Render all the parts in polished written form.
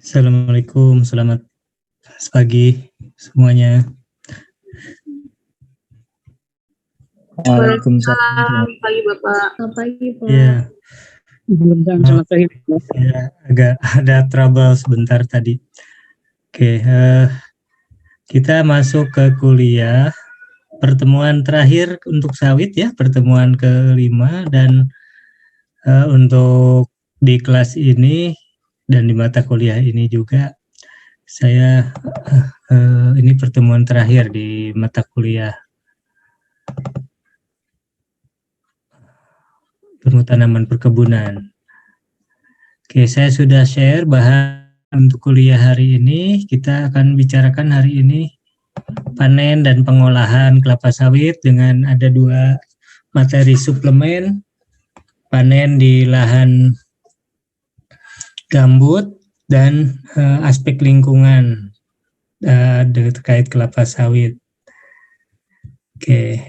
Assalamualaikum, selamat pagi semuanya. Waalaikumsalam pagi Bapak. Selamat pagi Pak. Ya, Selamat pagi. ya, agak ada trouble sebentar tadi. Oke, kita masuk ke kuliah pertemuan terakhir untuk sawit ya, pertemuan kelima, dan untuk di kelas ini dan di mata kuliah ini juga saya ini pertemuan terakhir di mata kuliah ilmu tanaman perkebunan. Oke, saya sudah share bahan untuk kuliah hari ini. Kita akan bicarakan hari ini panen dan pengolahan kelapa sawit dengan ada dua materi suplemen, panen di lahan gambut dan aspek lingkungan terkait kelapa sawit. Oke,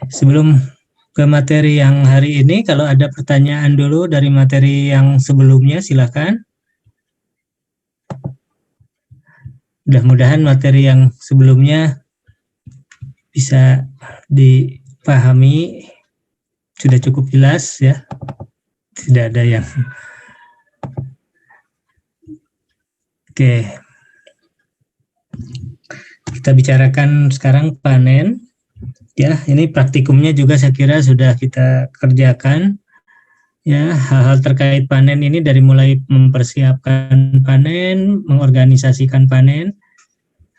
sebelum ke materi yang hari ini, kalau ada pertanyaan dulu dari materi yang sebelumnya, silakan. Mudah-mudahan materi yang sebelumnya bisa dipahami, sudah cukup jelas ya, tidak ada yang oke. Kita bicarakan sekarang panen. Ya, ini praktikumnya juga saya kira sudah kita kerjakan. Ya, hal-hal terkait panen ini dari mulai mempersiapkan panen, mengorganisasikan panen,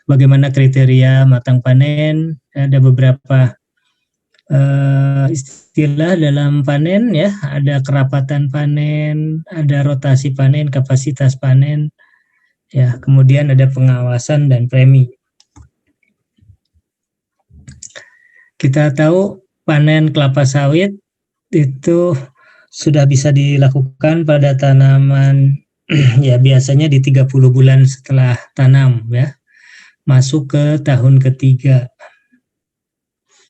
bagaimana kriteria matang panen, ada beberapa istilah dalam panen ya, ada kerapatan panen, ada rotasi panen, kapasitas panen, ya, kemudian ada pengawasan dan premi. Kita tahu panen kelapa sawit itu sudah bisa dilakukan pada tanaman ya biasanya di 30 bulan setelah tanam ya, masuk ke tahun ketiga.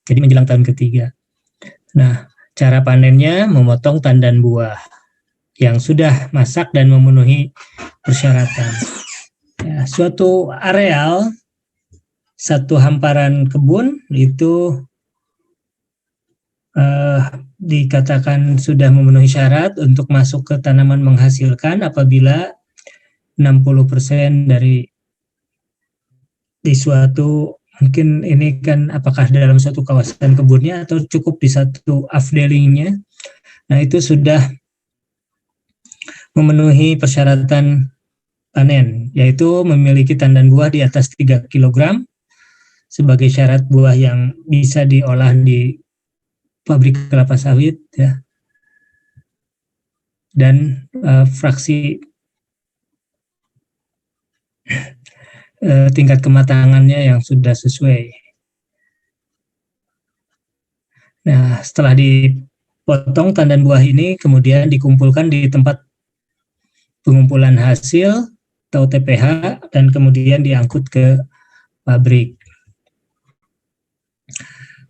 Jadi menjelang tahun ketiga. Nah, cara panennya memotong tandan buah yang sudah masak dan memenuhi persyaratan. Ya, suatu areal, satu hamparan kebun itu dikatakan sudah memenuhi syarat untuk masuk ke tanaman menghasilkan apabila 60% dari di suatu, mungkin ini kan apakah dalam suatu kawasan kebunnya atau cukup di satu afdelingnya. Nah, itu sudah memenuhi persyaratan panen, yaitu memiliki tandan buah di atas 3 kg sebagai syarat buah yang bisa diolah di pabrik kelapa sawit ya. Dan fraksi tingkat kematangannya yang sudah sesuai. Nah, setelah dipotong tandan buah ini kemudian dikumpulkan di tempat pengumpulan hasil atau TPH dan kemudian diangkut ke pabrik.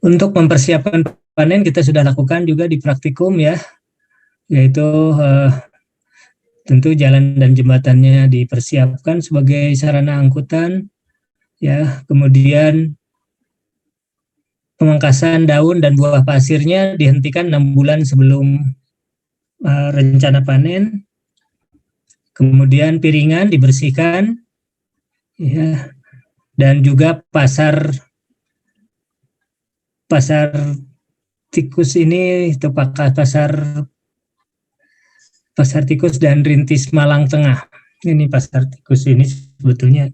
Untuk mempersiapkan panen kita sudah lakukan juga di praktikum ya, yaitu tentu jalan dan jembatannya dipersiapkan sebagai sarana angkutan ya, kemudian pemangkasan daun dan buah pasirnya dihentikan 6 bulan sebelum rencana panen. Kemudian piringan dibersihkan ya, dan juga pasar tikus ini itu pasar tikus dan rintis Malang Tengah. Ini pasar tikus ini sebetulnya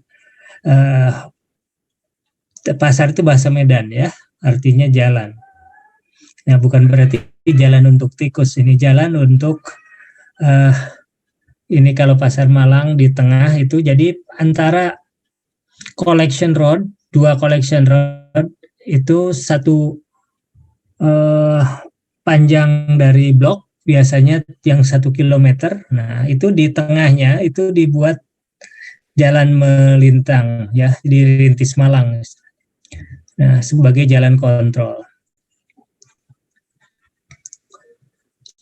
pasar itu bahasa Medan ya, artinya jalan. Nah, bukan berarti jalan untuk tikus, ini jalan untuk ini kalau pasar Malang di tengah itu jadi antara collection road, dua collection road itu satu panjang dari blok biasanya yang 1 kilometer. Nah, itu di tengahnya itu dibuat jalan melintang ya, di Rintis Malang. Nah, sebagai jalan kontrol.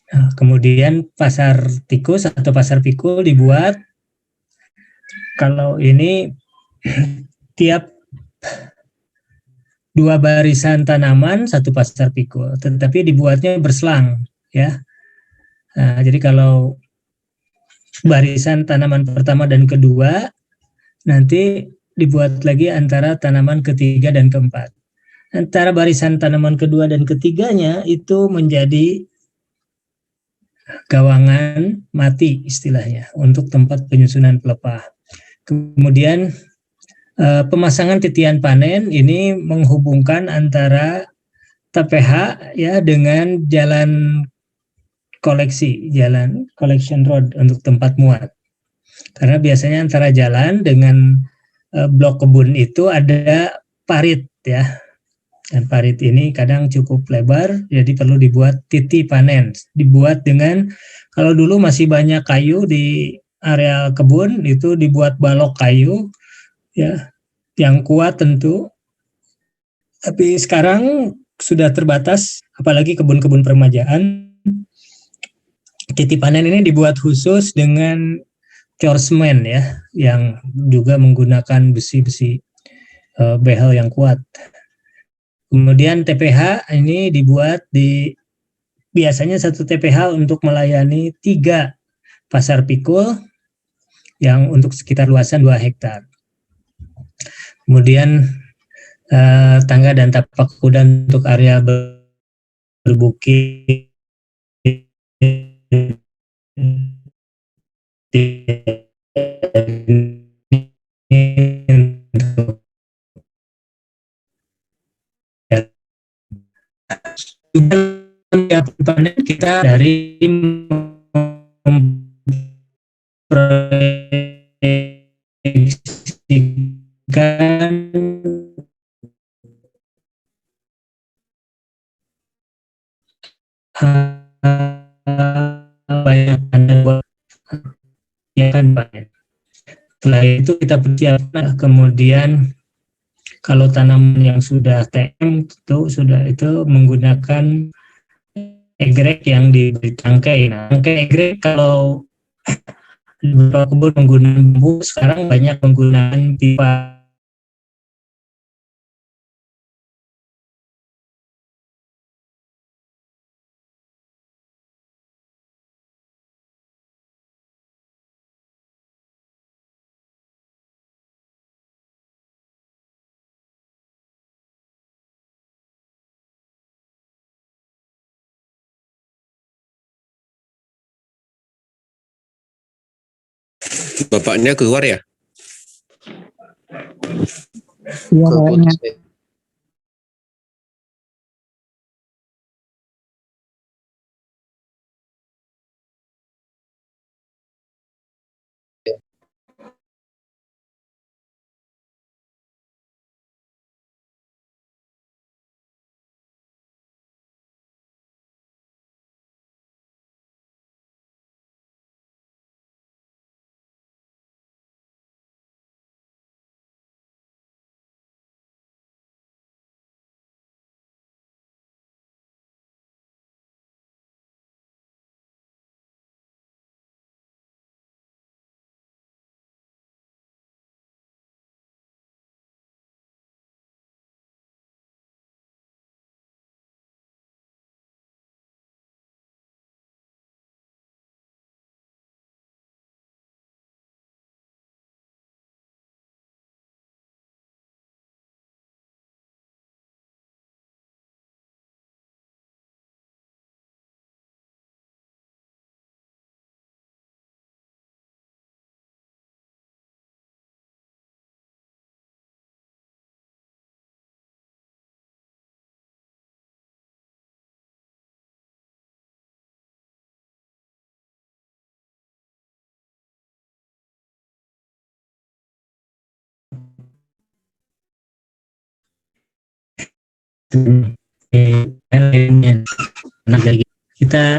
Nah, kemudian pasar tikus atau pasar pikul dibuat kalau ini tiap 2 barisan tanaman 1 pasar pikul, tetapi dibuatnya berselang ya. Nah, jadi kalau barisan tanaman pertama dan kedua nanti dibuat lagi antara tanaman ketiga dan keempat. Antara barisan tanaman kedua dan ketiganya itu menjadi gawangan mati istilahnya untuk tempat penyusunan pelepah. Kemudian pemasangan titian panen ini menghubungkan antara TPH ya dengan jalan koleksi, jalan collection road untuk tempat muat. Karena biasanya antara jalan dengan blok kebun itu ada parit ya. Dan parit ini kadang cukup lebar, jadi perlu dibuat titi panen. Dibuat dengan, kalau dulu masih banyak kayu di area kebun, itu dibuat balok kayu, ya, yang kuat tentu. Tapi sekarang sudah terbatas, apalagi kebun-kebun permajaan. Titi panen ini dibuat khusus dengan cor semen ya, yang juga menggunakan besi-besi behel yang kuat. Kemudian TPH ini dibuat biasanya 1 TPH untuk melayani 3 pasar pikul yang untuk sekitar luasan 2 hektar. Kemudian tangga dan tapak kuda untuk area berbukit panen kita dari memproyeksikan banyak panen buat ya kan panen. Setelah itu kita persiapkan, kemudian kalau tanaman yang sudah TM itu menggunakan egrek yang diberi tangkai. Nah, tangkai egrek kalau di beberapa kebun menggunakan bambu, sekarang banyak menggunakan pipa. Bapaknya keluar ya? Iya, kayaknya.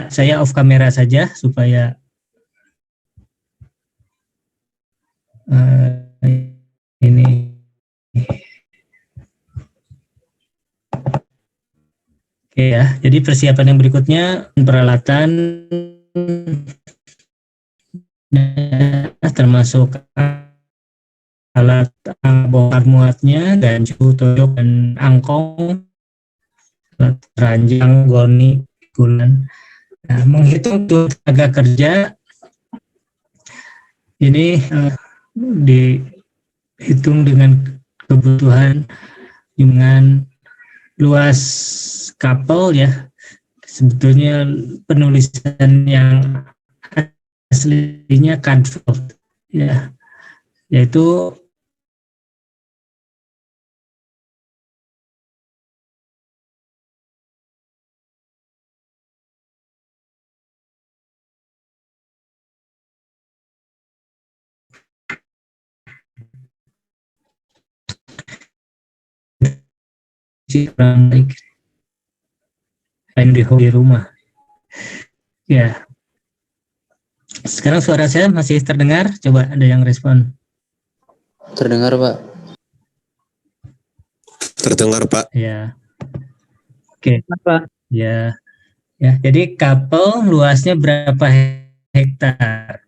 Saya off kamera saja supaya ini. Oke ya, jadi persiapan yang berikutnya peralatan termasuk alat bongkar muatnya, gancu, toyok, dan angkong, alat ranjang, goni, gulan. Nah, menghitung tenaga kerja ini dihitung dengan kebutuhan dengan luas kapal ya. Sebetulnya penulisan yang aslinya Cadford ya, yaitu kurang baik di rumah ya. Sekarang suara saya masih terdengar? Coba ada yang respon. Terdengar, Pak. Terdengar, Pak. Ya. Oke. Pak. Ya. Ya, jadi kapal luasnya berapa hektar?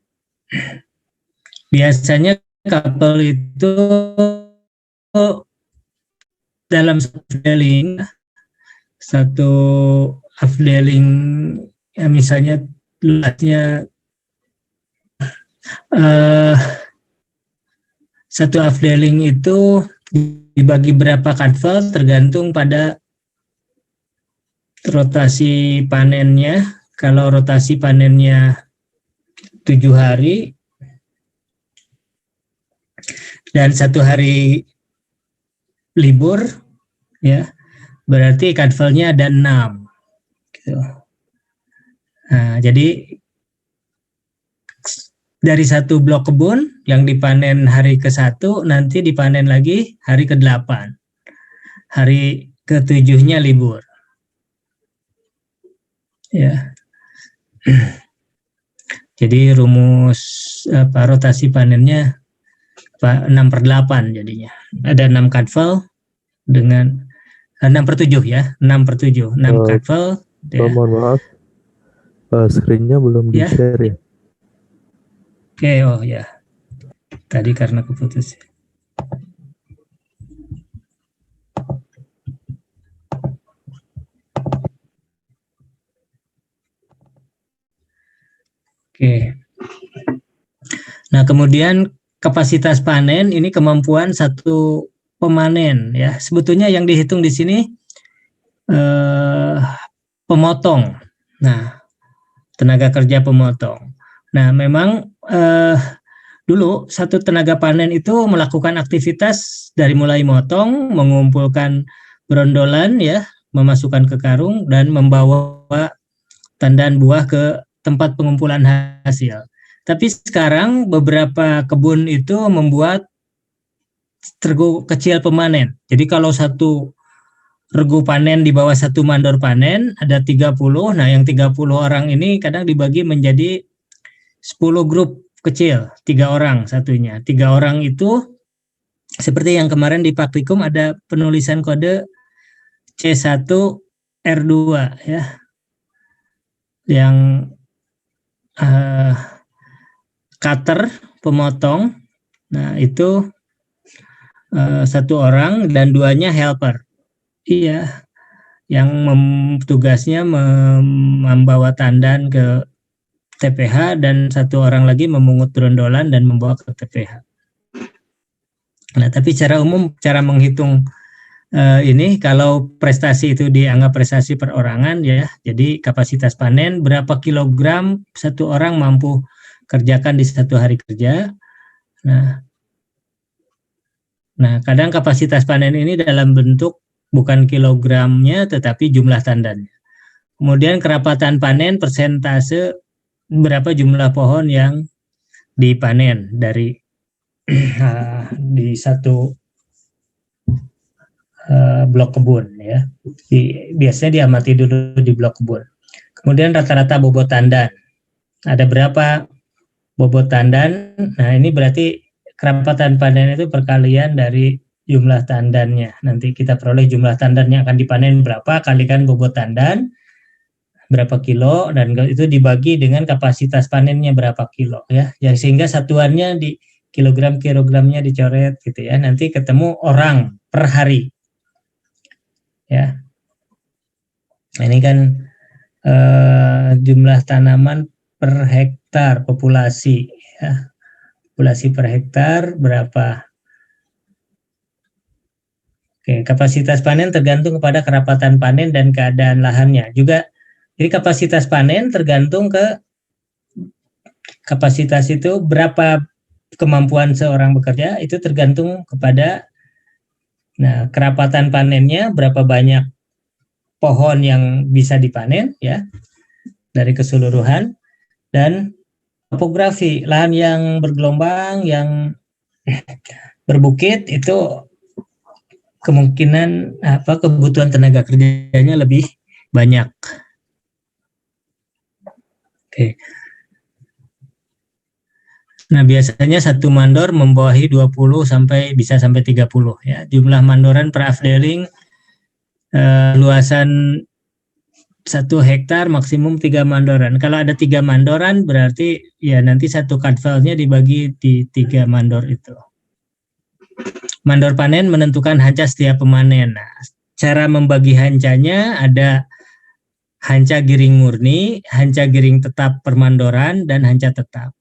Biasanya kapal itu dalam satu afdeling ya, misalnya luasnya satu afdeling itu dibagi berapa kadval tergantung pada rotasi panennya. Kalau rotasi panennya 7 hari dan 1 hari libur ya, berarti kadvalnya ada 6 gitu. Nah, jadi dari satu blok kebun yang dipanen hari ke-1 nanti dipanen lagi hari ke-8. Hari ke-7-nya libur. Ya. Jadi rumus rotasi panennya 6/8 jadinya. Ada 6 kadval dengan 6/7 ya, 6/7, 6 kadval. Ya. Mohon maaf, screen-nya belum di-share ya. Oke, oh ya. Tadi karena keputus. Oke. Nah, kemudian kapasitas panen ini kemampuan satu pemanen ya. Sebetulnya yang dihitung di sini pemotong. Nah, tenaga kerja pemotong. Nah, memang dulu satu tenaga panen itu melakukan aktivitas dari mulai motong, mengumpulkan berondolan ya, memasukkan ke karung dan membawa tandan buah ke tempat pengumpulan hasil. Tapi sekarang beberapa kebun itu membuat regu kecil pemanen. Jadi kalau satu regu panen di bawah satu mandor panen ada 30. Nah, yang 30 orang ini kadang dibagi menjadi 10 grup kecil, 3 orang satunya. 3 orang itu seperti yang kemarin di praktikum ada penulisan kode C1 R2 ya. Yang cutter pemotong. Nah, itu 1 orang dan 2-nya helper. Iya. Yang tugasnya membawa tandan ke TPH dan 1 orang lagi memungut berondolan dan membawa ke TPH. Nah, tapi secara umum cara menghitung ini kalau prestasi itu dianggap prestasi perorangan ya. Jadi kapasitas panen berapa kilogram 1 orang mampu kerjakan di 1 hari kerja. Nah, kadang kapasitas panen ini dalam bentuk bukan kilogramnya tetapi jumlah tandannya. Kemudian kerapatan panen persentase berapa jumlah pohon yang dipanen dari di satu blok kebun ya. Biasanya diamati dulu di blok kebun. Kemudian rata-rata bobot tandan. Ada berapa bobot tandan? Nah, ini berarti kerapatan panen itu perkalian dari jumlah tandannya. Nanti kita peroleh jumlah tandannya akan dipanen berapa, kalikan bobot tandan berapa kilo, dan itu dibagi dengan kapasitas panennya berapa kilo ya. Sehingga satuannya kilogram-kilogramnya dicoret gitu ya. Nanti ketemu orang per hari. Ya. Nah, ini kan jumlah tanaman per hektar populasi ya. Populasi per hektar berapa? Oke, kapasitas panen tergantung kepada kerapatan panen dan keadaan lahannya. Juga jadi kapasitas panen tergantung ke kapasitas itu berapa kemampuan seorang bekerja, itu tergantung kepada kerapatan panennya, berapa banyak pohon yang bisa dipanen ya dari keseluruhan, dan topografi lahan yang bergelombang, yang berbukit itu kemungkinan kebutuhan tenaga kerjanya lebih banyak. Oke. Nah, biasanya satu mandor membawahi 20 sampai bisa sampai 30 ya. Jumlah mandoran per afdeling luasan 1 hektar maksimum 3 mandoran. Kalau ada 3 mandoran berarti ya nanti satu kadvalnya dibagi di 3 mandor itu. Mandor panen menentukan hanca setiap pemanen. Nah, cara membagi hancanya ada hanca giring murni, hanca giring tetap permandoran, dan hanca tetap.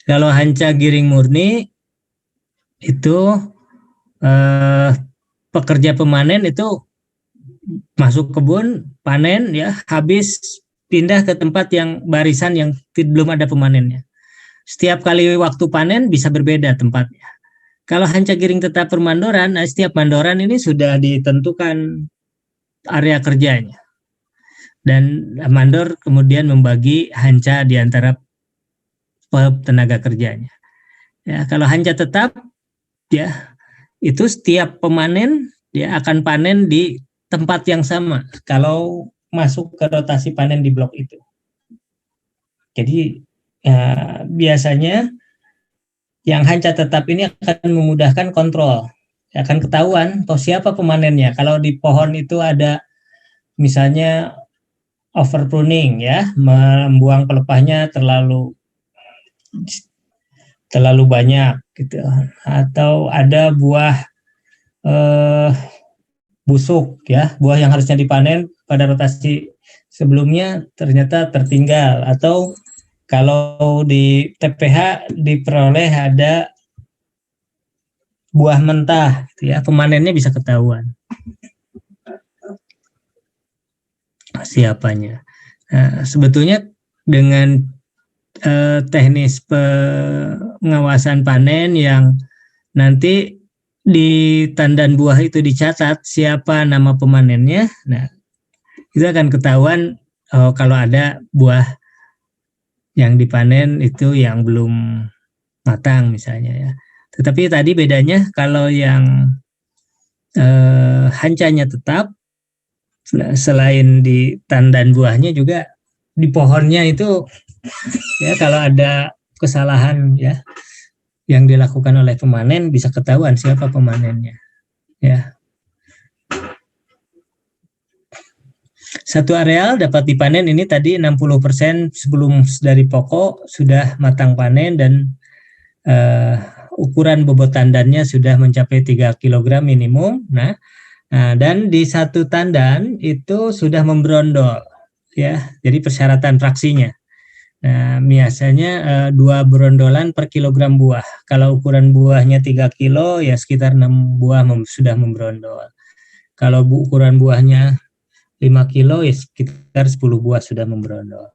Kalau hanca giring murni itu pekerja pemanen itu masuk kebun, panen ya, habis pindah ke tempat yang barisan yang belum ada pemanennya. Setiap kali waktu panen bisa berbeda tempatnya. Kalau hanca giring tetap permandoran, setiap mandoran ini sudah ditentukan area kerjanya. Dan mandor kemudian membagi hanca di antara tenaga kerjanya. Ya, kalau hanca tetap ya itu setiap pemanen dia akan panen di tempat yang sama kalau masuk ke rotasi panen di blok itu. Jadi biasanya yang hanca tetap ini akan memudahkan kontrol, akan ketahuan siapa pemanennya. Kalau di pohon itu ada misalnya overpruning ya, membuang pelepahnya terlalu banyak gitu, atau ada buah busuk ya, buah yang harusnya dipanen pada rotasi sebelumnya ternyata tertinggal, atau kalau di TPH diperoleh ada buah mentah gitu ya, pemanennya bisa ketahuan siapanya. Nah, sebetulnya dengan teknis pengawasan panen yang nanti di tandan buah itu dicatat siapa nama pemanennya. Nah, itu akan ketahuan kalau ada buah yang dipanen itu yang belum matang misalnya ya. Tetapi tadi bedanya kalau yang hancanya tetap, selain di tandan buahnya juga di pohonnya itu ya, kalau ada kesalahan ya yang dilakukan oleh pemanen bisa ketahuan siapa pemanennya ya. Satu areal dapat dipanen ini tadi 60% sebelum dari pokok sudah matang panen, dan ukuran bobot tandannya sudah mencapai 3 kg minimum. Nah, dan di satu tandan itu sudah membrondol ya. Jadi persyaratan fraksinya. Nah, biasanya 2 brondolan per kilogram buah. Kalau ukuran buahnya 3 kilo, ya sekitar 6 buah sudah membrondol. Kalau ukuran buahnya 5 kilo, ya sekitar 10 buah sudah membrondol.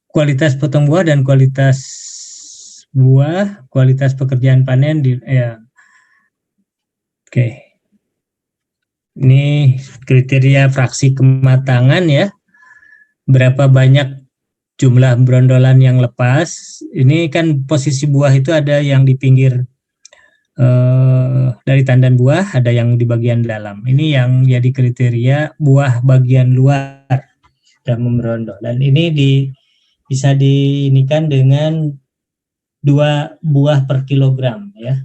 Kualitas potong buah dan kualitas buah, kualitas pekerjaan panen ya. Oke. Ini kriteria fraksi kematangan ya. Berapa banyak jumlah brondolan yang lepas. Ini kan posisi buah itu ada yang di pinggir dari tandan buah, ada yang di bagian dalam. Ini yang jadi kriteria buah bagian luar sudah membrondol. Dan ini bisa diinikan dengan 2 buah per kilogram ya.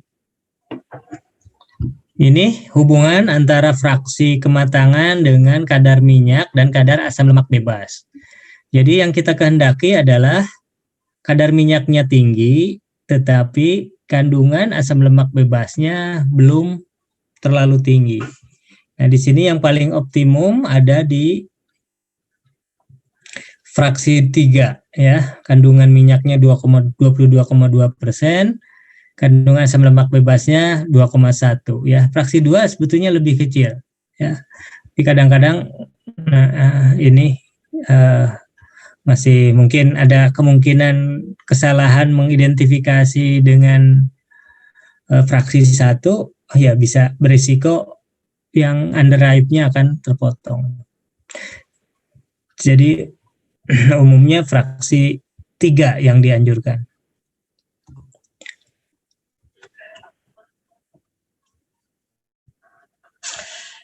Ini hubungan antara fraksi kematangan dengan kadar minyak dan kadar asam lemak bebas. Jadi yang kita kehendaki adalah kadar minyaknya tinggi, tetapi kandungan asam lemak bebasnya belum terlalu tinggi. Nah, di sini yang paling optimum ada di fraksi 3, ya, kandungan minyaknya 22,2%, kandungan asam lemak bebasnya 2,1, ya. Fraksi 2 sebetulnya lebih kecil, ya. Tapi kadang-kadang ini masih mungkin ada kemungkinan kesalahan mengidentifikasi dengan fraksi 1, ya bisa berisiko yang underripe-nya akan terpotong. Jadi umumnya fraksi 3 yang dianjurkan.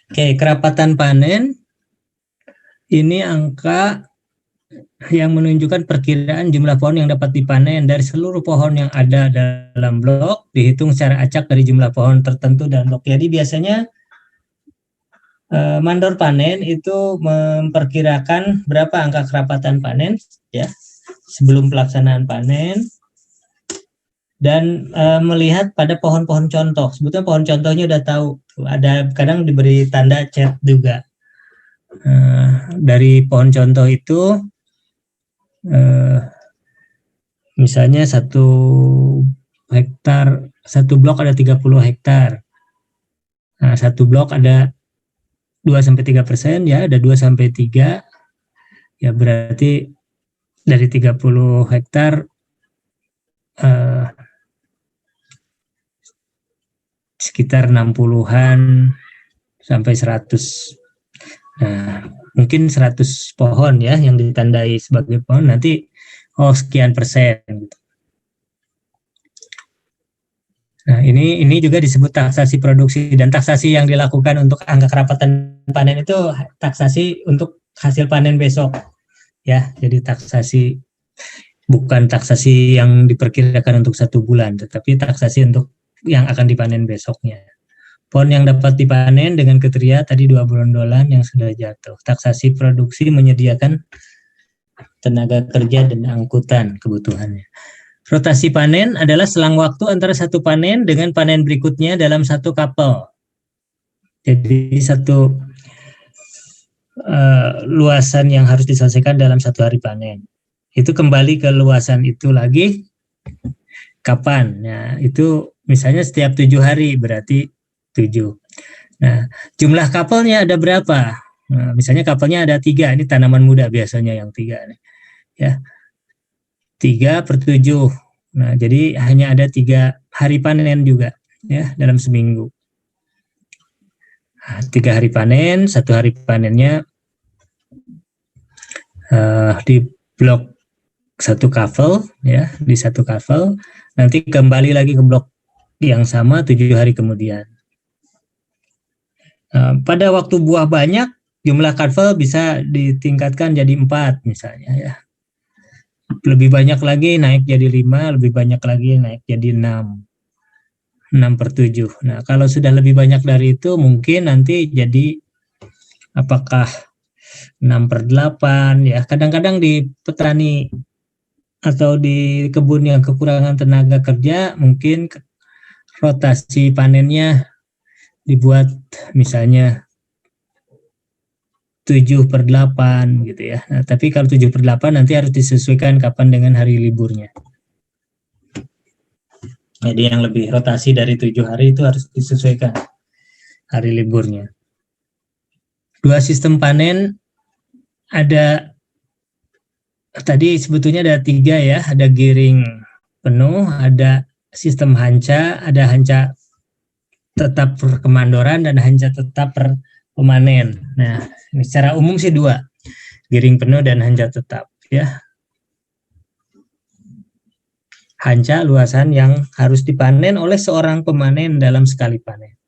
Oke, kerapatan panen ini angka yang menunjukkan perkiraan jumlah pohon yang dapat dipanen dari seluruh pohon yang ada dalam blok, dihitung secara acak dari jumlah pohon tertentu dalam blok. Jadi biasanya mandor panen itu memperkirakan berapa angka kerapatan panen, ya, sebelum pelaksanaan panen, dan melihat pada pohon-pohon contoh. Sebetulnya pohon contohnya udah tahu, ada kadang diberi tanda chat juga. Dari pohon contoh itu, misalnya 1 hektar, 1 blok ada 30 hektar. Nah, 1 blok ada 2-3%, ya, ada 2-3, ya berarti dari 30 hektar sekitar 60-an sampai 100. Nah, mungkin 100 pohon, ya, yang ditandai sebagai pohon, nanti sekian persen. Nah, ini juga disebut taksasi produksi, dan taksasi yang dilakukan untuk angka kerapatan panen itu taksasi untuk hasil panen besok, ya. Jadi taksasi bukan taksasi yang diperkirakan untuk 1 bulan, tetapi taksasi untuk yang akan dipanen besoknya. Pohon yang dapat dipanen dengan kriteria tadi 2 brondolan yang sudah jatuh. Taksasi produksi menyediakan tenaga kerja dan angkutan kebutuhannya. Rotasi panen adalah selang waktu antara 1 panen dengan panen berikutnya dalam 1 kapel. Jadi 1 luasan yang harus diselesaikan dalam 1 hari panen. Itu kembali ke luasan itu lagi kapan. Nah, itu misalnya setiap 7 hari berarti 7. Nah, jumlah kapelnya ada berapa? Nah, misalnya kapelnya ada 3, ini tanaman muda biasanya yang 3 nih. Ya. 3/7. Nah, jadi hanya ada 3 hari panen juga, ya, dalam seminggu. Nah, 3 hari panen, 1 hari panennya di blok 1 kafel, ya, di 1 kafel, nanti kembali lagi ke blok yang sama 7 hari kemudian. Pada waktu buah banyak, jumlah kafel bisa ditingkatkan jadi 4 misalnya, ya. Lebih banyak lagi naik jadi 5, lebih banyak lagi naik jadi 6. 6/7. Nah, kalau sudah lebih banyak dari itu, mungkin nanti jadi apakah 6/8, ya. Kadang-kadang di petani atau di kebun yang kekurangan tenaga kerja, mungkin rotasi panennya dibuat misalnya 7/8 gitu, ya. Nah, tapi kalau 7/8 nanti harus disesuaikan kapan dengan hari liburnya. Jadi yang lebih rotasi dari 7 hari itu harus disesuaikan hari liburnya. 2 sistem panen ada, tadi sebetulnya ada 3, ya. Ada giring penuh, ada sistem hanca, ada hanca tetap per kemandoran, dan hanca tetap per pemanen. Nah, ini secara umum sih 2, giring penuh dan hanca tetap, ya. Hanca luasan yang harus dipanen oleh seorang pemanen dalam sekali panen.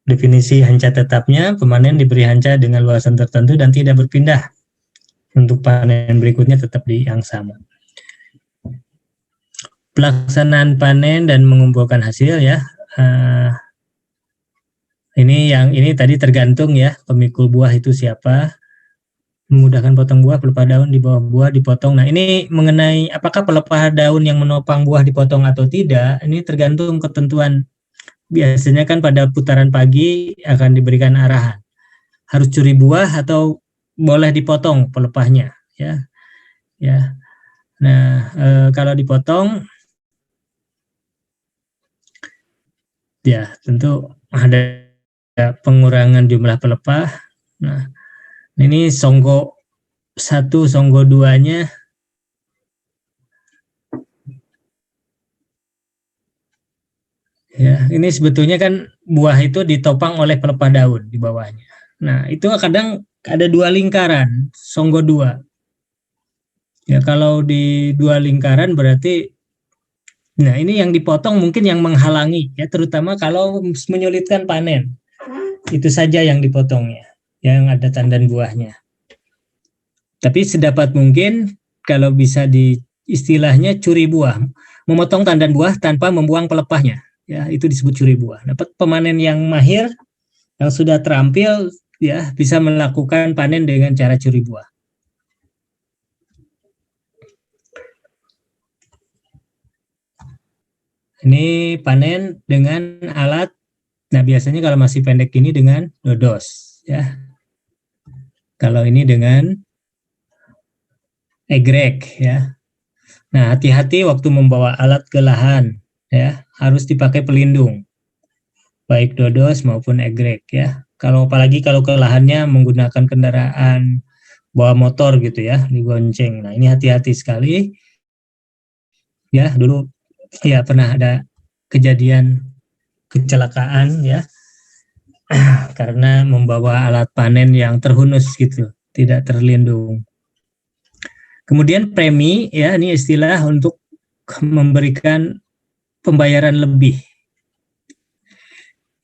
Definisi hanca tetapnya, pemanen diberi hanca dengan luasan tertentu dan tidak berpindah. Untuk panen berikutnya tetap di yang sama. pelaksanaan panen dan mengumpulkan hasil ya. Ini tadi tergantung ya, pemikul buah itu siapa, memudahkan potong buah, pelepah daun di bawah buah dipotong. Nah, ini mengenai apakah pelepah daun yang menopang buah dipotong atau tidak, ini tergantung ketentuan. Biasanya kan pada putaran pagi akan diberikan arahan, harus curi buah atau boleh dipotong pelepahnya ya. Ya. Nah, kalau dipotong ya tentu ada pengurangan jumlah pelepah. Nah, ini songgo 1, songgo 2-nya ya, ini sebetulnya kan buah itu ditopang oleh pelepah daun di bawahnya. Nah, itu kadang ada 2 lingkaran, songgo 2. Ya, kalau di 2 lingkaran berarti nah ini yang dipotong mungkin yang menghalangi ya, terutama kalau menyulitkan panen. Itu saja yang dipotongnya, yang ada tandan buahnya. Tapi sedapat mungkin kalau bisa di istilahnya curi buah, memotong tandan buah tanpa membuang pelepahnya. Ya, itu disebut curi buah. Dapat pemanen yang mahir, yang sudah terampil, ya bisa melakukan panen dengan cara curi buah. Ini panen dengan alat. Nah, biasanya kalau masih pendek ini dengan dodos, ya. Kalau ini dengan egrek, ya. Nah, hati-hati waktu membawa alat ke lahan, ya, harus dipakai pelindung, baik dodos maupun egrek, ya. Apalagi kalau ke lahannya menggunakan kendaraan bawa motor gitu ya, digonceng. Nah, ini hati-hati sekali, ya. Dulu, ya pernah ada kejadian kecelakaan ya karena membawa alat panen yang terhunus gitu, tidak terlindung. Kemudian premi ya, ini istilah untuk memberikan pembayaran lebih.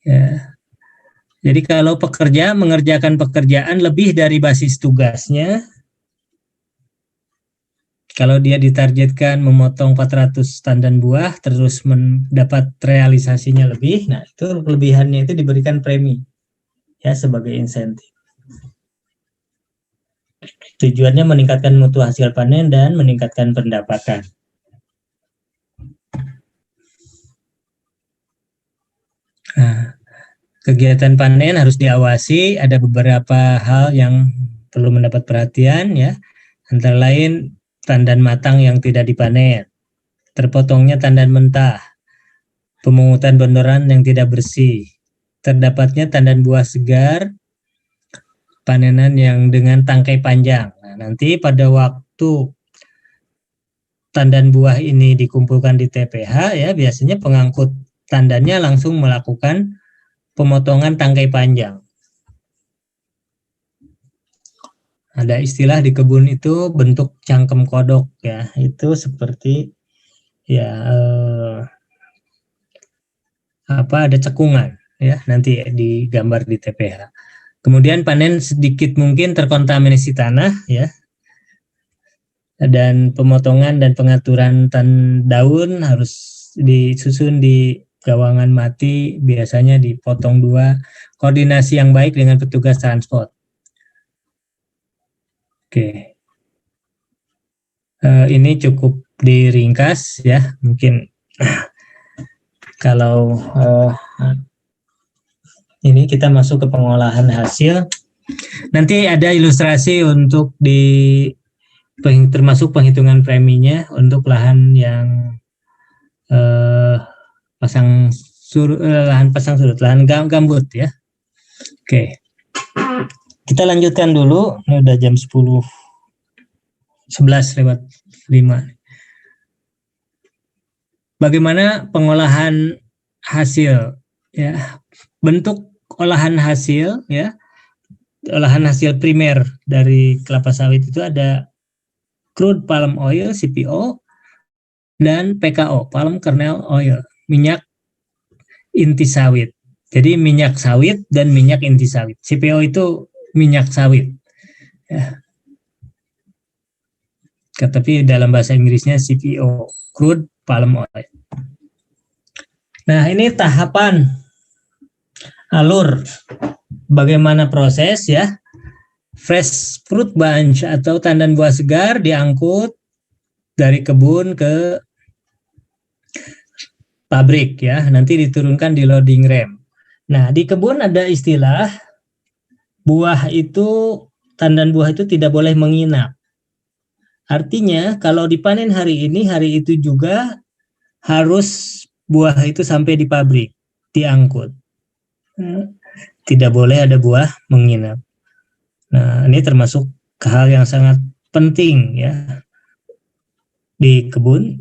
Ya. Jadi kalau pekerja mengerjakan pekerjaan lebih dari basis tugasnya, kalau dia ditargetkan memotong 400 tandan buah, terus mendapat realisasinya lebih, nah itu kelebihannya itu diberikan premi, ya sebagai insentif. Tujuannya meningkatkan mutu hasil panen dan meningkatkan pendapatan. Nah, kegiatan panen harus diawasi, ada beberapa hal yang perlu mendapat perhatian ya, antara lain tandan matang yang tidak dipanen, terpotongnya tandan mentah, pemungutan bondoran yang tidak bersih, terdapatnya tandan buah segar, panenan yang dengan tangkai panjang. Nah, nanti pada waktu tandan buah ini dikumpulkan di TPH ya, biasanya pengangkut tandannya langsung melakukan pemotongan tangkai panjang. Ada istilah di kebun itu bentuk cangkem kodok ya, itu seperti ya ada cekungan ya, nanti digambar di TPH. Kemudian panen sedikit mungkin terkontaminasi tanah ya, dan pemotongan dan pengaturan daun harus disusun di gawangan mati, biasanya dipotong 2, koordinasi yang baik dengan petugas transport. Oke. Ini cukup diringkas ya, mungkin kalau ini kita masuk ke pengolahan hasil. Nanti ada ilustrasi untuk termasuk penghitungan preminya untuk lahan yang lahan pasang surut, lahan gambut ya. Oke. Kita lanjutkan dulu, ini udah jam 11:05. Bagaimana pengolahan hasil ya? Bentuk olahan hasil ya. Olahan hasil primer dari kelapa sawit itu ada crude palm oil CPO dan PKO, palm kernel oil, minyak inti sawit. Jadi minyak sawit dan minyak inti sawit. CPO itu minyak sawit. Ya. Tapi dalam bahasa Inggrisnya CPO, crude palm oil. Nah, ini tahapan alur bagaimana proses ya. Fresh fruit bunch atau tandan buah segar diangkut dari kebun ke pabrik ya, nanti diturunkan di loading ram. Nah, di kebun ada istilah tandan buah itu tidak boleh menginap. Artinya kalau dipanen hari ini, hari itu juga harus buah itu sampai di pabrik, diangkut. Tidak boleh ada buah menginap. Nah, ini termasuk hal yang sangat penting ya. Di kebun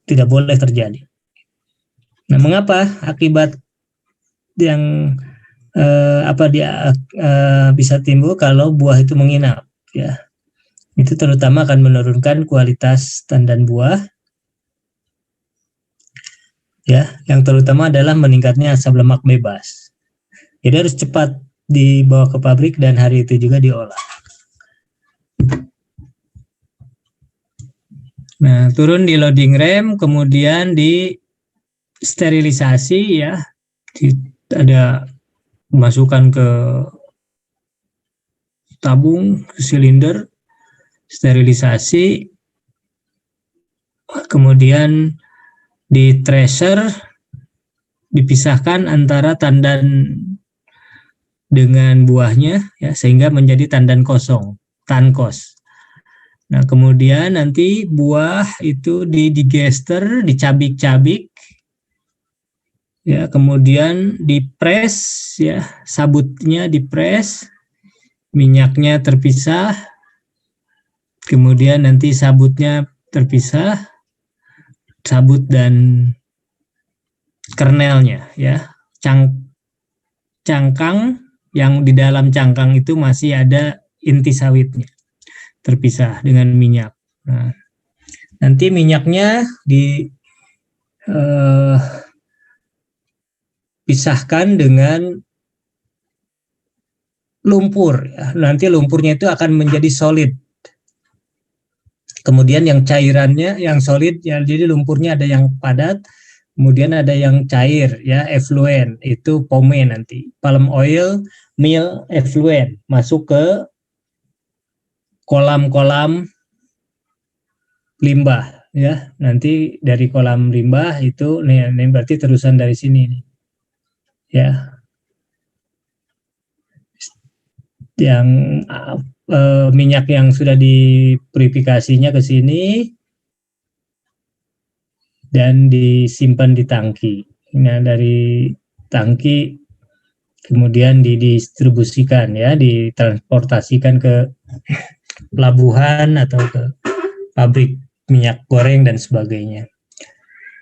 tidak boleh terjadi. Nah, mengapa? Akibat yang bisa timbul kalau buah itu menginap ya. Itu terutama akan menurunkan kualitas tandan buah ya, yang terutama adalah meningkatnya asam lemak bebas. Jadi harus cepat dibawa ke pabrik dan hari itu juga diolah. Nah, turun di loading ram, kemudian di sterilisasi ya. Ada masukkan ke tabung, ke silinder, sterilisasi, kemudian di tracer, dipisahkan antara tandan dengan buahnya ya, sehingga menjadi tandan kosong, tankos. Nah, kemudian nanti buah itu digester, dicabik-cabik ya, kemudian dipres ya, sabutnya dipres, minyaknya terpisah, kemudian nanti sabutnya terpisah, sabut dan kernelnya ya. Cangkang yang di dalam cangkang itu masih ada inti sawitnya, terpisah dengan minyak. Nah, nanti minyaknya pisahkan dengan lumpur ya. Nanti lumpurnya itu akan menjadi solid. Kemudian yang cairannya yang solid ya, jadi lumpurnya ada yang padat, kemudian ada yang cair ya, effluent, itu pome nanti. Palm oil, meal, effluent masuk ke kolam-kolam limbah ya. Nanti dari kolam limbah itu ini berarti terusan dari sini nih. Ya. Yang minyak yang sudah dipurifikasinya ke sini dan disimpan di tangki. Nah, dari tangki kemudian didistribusikan ya, ditransportasikan ke pelabuhan atau ke pabrik minyak goreng dan sebagainya.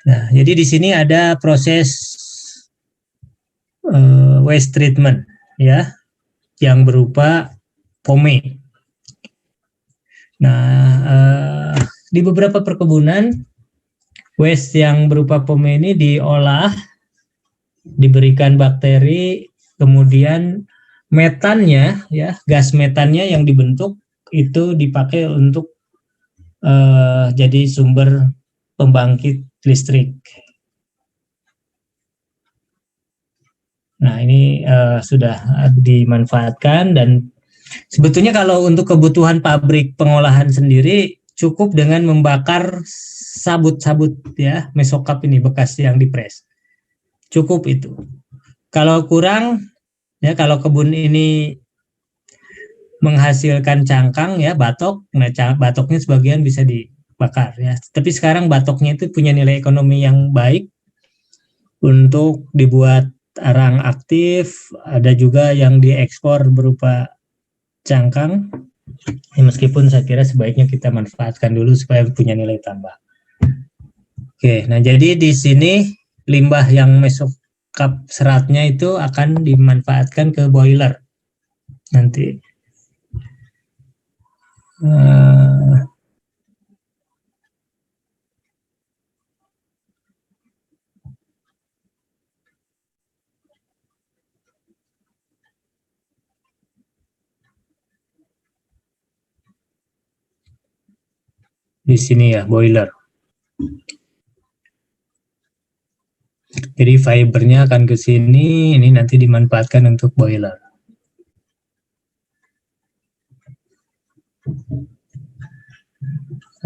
Nah, jadi di sini ada proses waste treatment ya, yang berupa pome. Nah, di beberapa perkebunan waste yang berupa pome ini diolah, diberikan bakteri, kemudian metannya ya, gas metannya yang dibentuk itu dipakai untuk jadi sumber pembangkit listrik. Nah, ini sudah dimanfaatkan, dan sebetulnya kalau untuk kebutuhan pabrik pengolahan sendiri cukup dengan membakar sabut-sabut ya, mesokap ini bekas yang dipres. Cukup itu. Kalau kurang ya, kalau kebun ini menghasilkan cangkang ya, batok, nah batoknya sebagian bisa dibakar ya. Tapi sekarang batoknya itu punya nilai ekonomi yang baik untuk dibuat arang aktif, ada juga yang diekspor berupa cangkang. Ya, meskipun saya kira sebaiknya kita manfaatkan dulu supaya punya nilai tambah. Oke, nah jadi di sini limbah yang mesokap seratnya itu akan dimanfaatkan ke boiler nanti. Di sini ya, boiler. Jadi fibernya akan ke sini, ini nanti dimanfaatkan untuk boiler.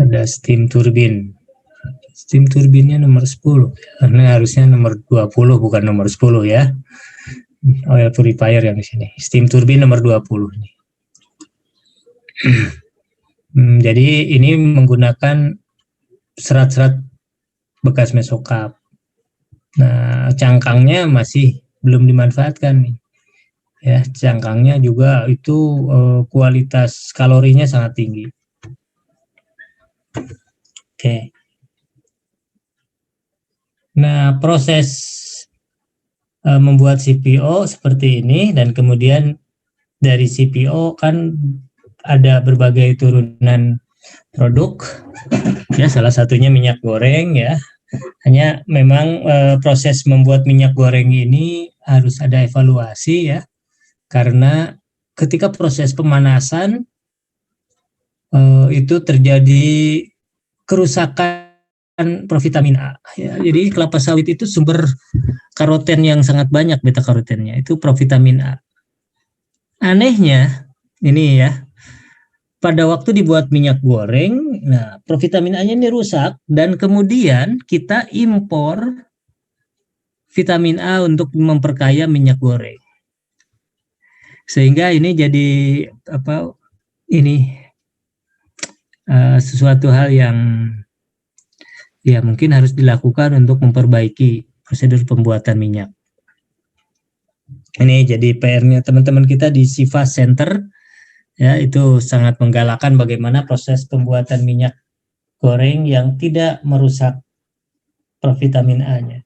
Ada steam turbine. Steam turbinnya nomor 10, karena harusnya nomor 20 bukan nomor 10 ya. Oil purifier yang di sini. Steam turbine nomor 20 nih. Jadi ini menggunakan serat-serat bekas mesokap. Nah, cangkangnya masih belum dimanfaatkan nih. Ya, cangkangnya juga itu kualitas kalorinya sangat tinggi. Oke. Nah, proses membuat CPO seperti ini, dan kemudian dari CPO kan ada berbagai turunan produk, ya salah satunya minyak goreng ya. Hanya memang proses membuat minyak goreng ini harus ada evaluasi ya, karena ketika proses pemanasan itu terjadi kerusakan provitamin A. Ya. Jadi kelapa sawit itu sumber karoten yang sangat banyak, beta karotennya itu provitamin A. Anehnya ini ya, pada waktu dibuat minyak goreng, nah provitamin A-nya ini rusak, dan kemudian kita impor vitamin A untuk memperkaya minyak goreng. Sehingga ini jadi sesuatu hal yang ya mungkin harus dilakukan untuk memperbaiki prosedur pembuatan minyak. Ini jadi PR-nya teman-teman kita di Siva Center, ya itu sangat menggalakkan bagaimana proses pembuatan minyak goreng yang tidak merusak provitamin A-nya.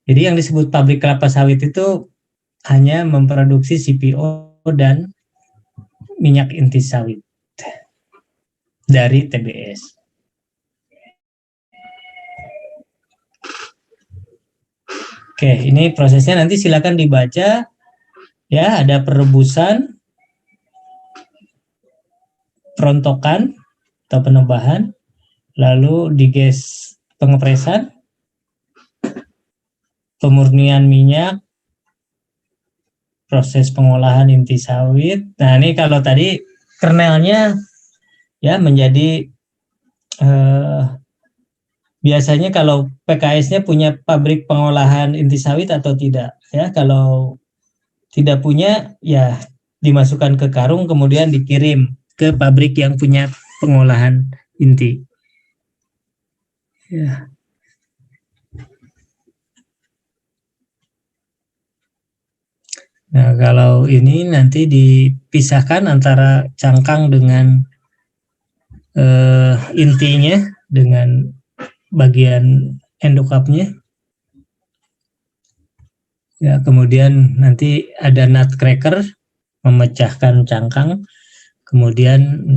Jadi yang disebut pabrik kelapa sawit itu hanya memproduksi CPO dan minyak inti sawit dari TBS. Oke, ini prosesnya nanti silakan dibaca. Ya, ada perebusan, perontokan atau penebahan, lalu diges pengepresan, pemurnian minyak, proses pengolahan inti sawit. Nah, ini kalau tadi kernelnya ya menjadi biasanya kalau PKS-nya punya pabrik pengolahan inti sawit atau tidak ya. Kalau tidak punya ya dimasukkan ke karung kemudian dikirim ke pabrik yang punya pengolahan inti. Ya. Nah, kalau ini nanti dipisahkan antara cangkang dengan intinya, dengan bagian endokapnya. Ya, kemudian nanti ada nutcracker memecahkan cangkang, kemudian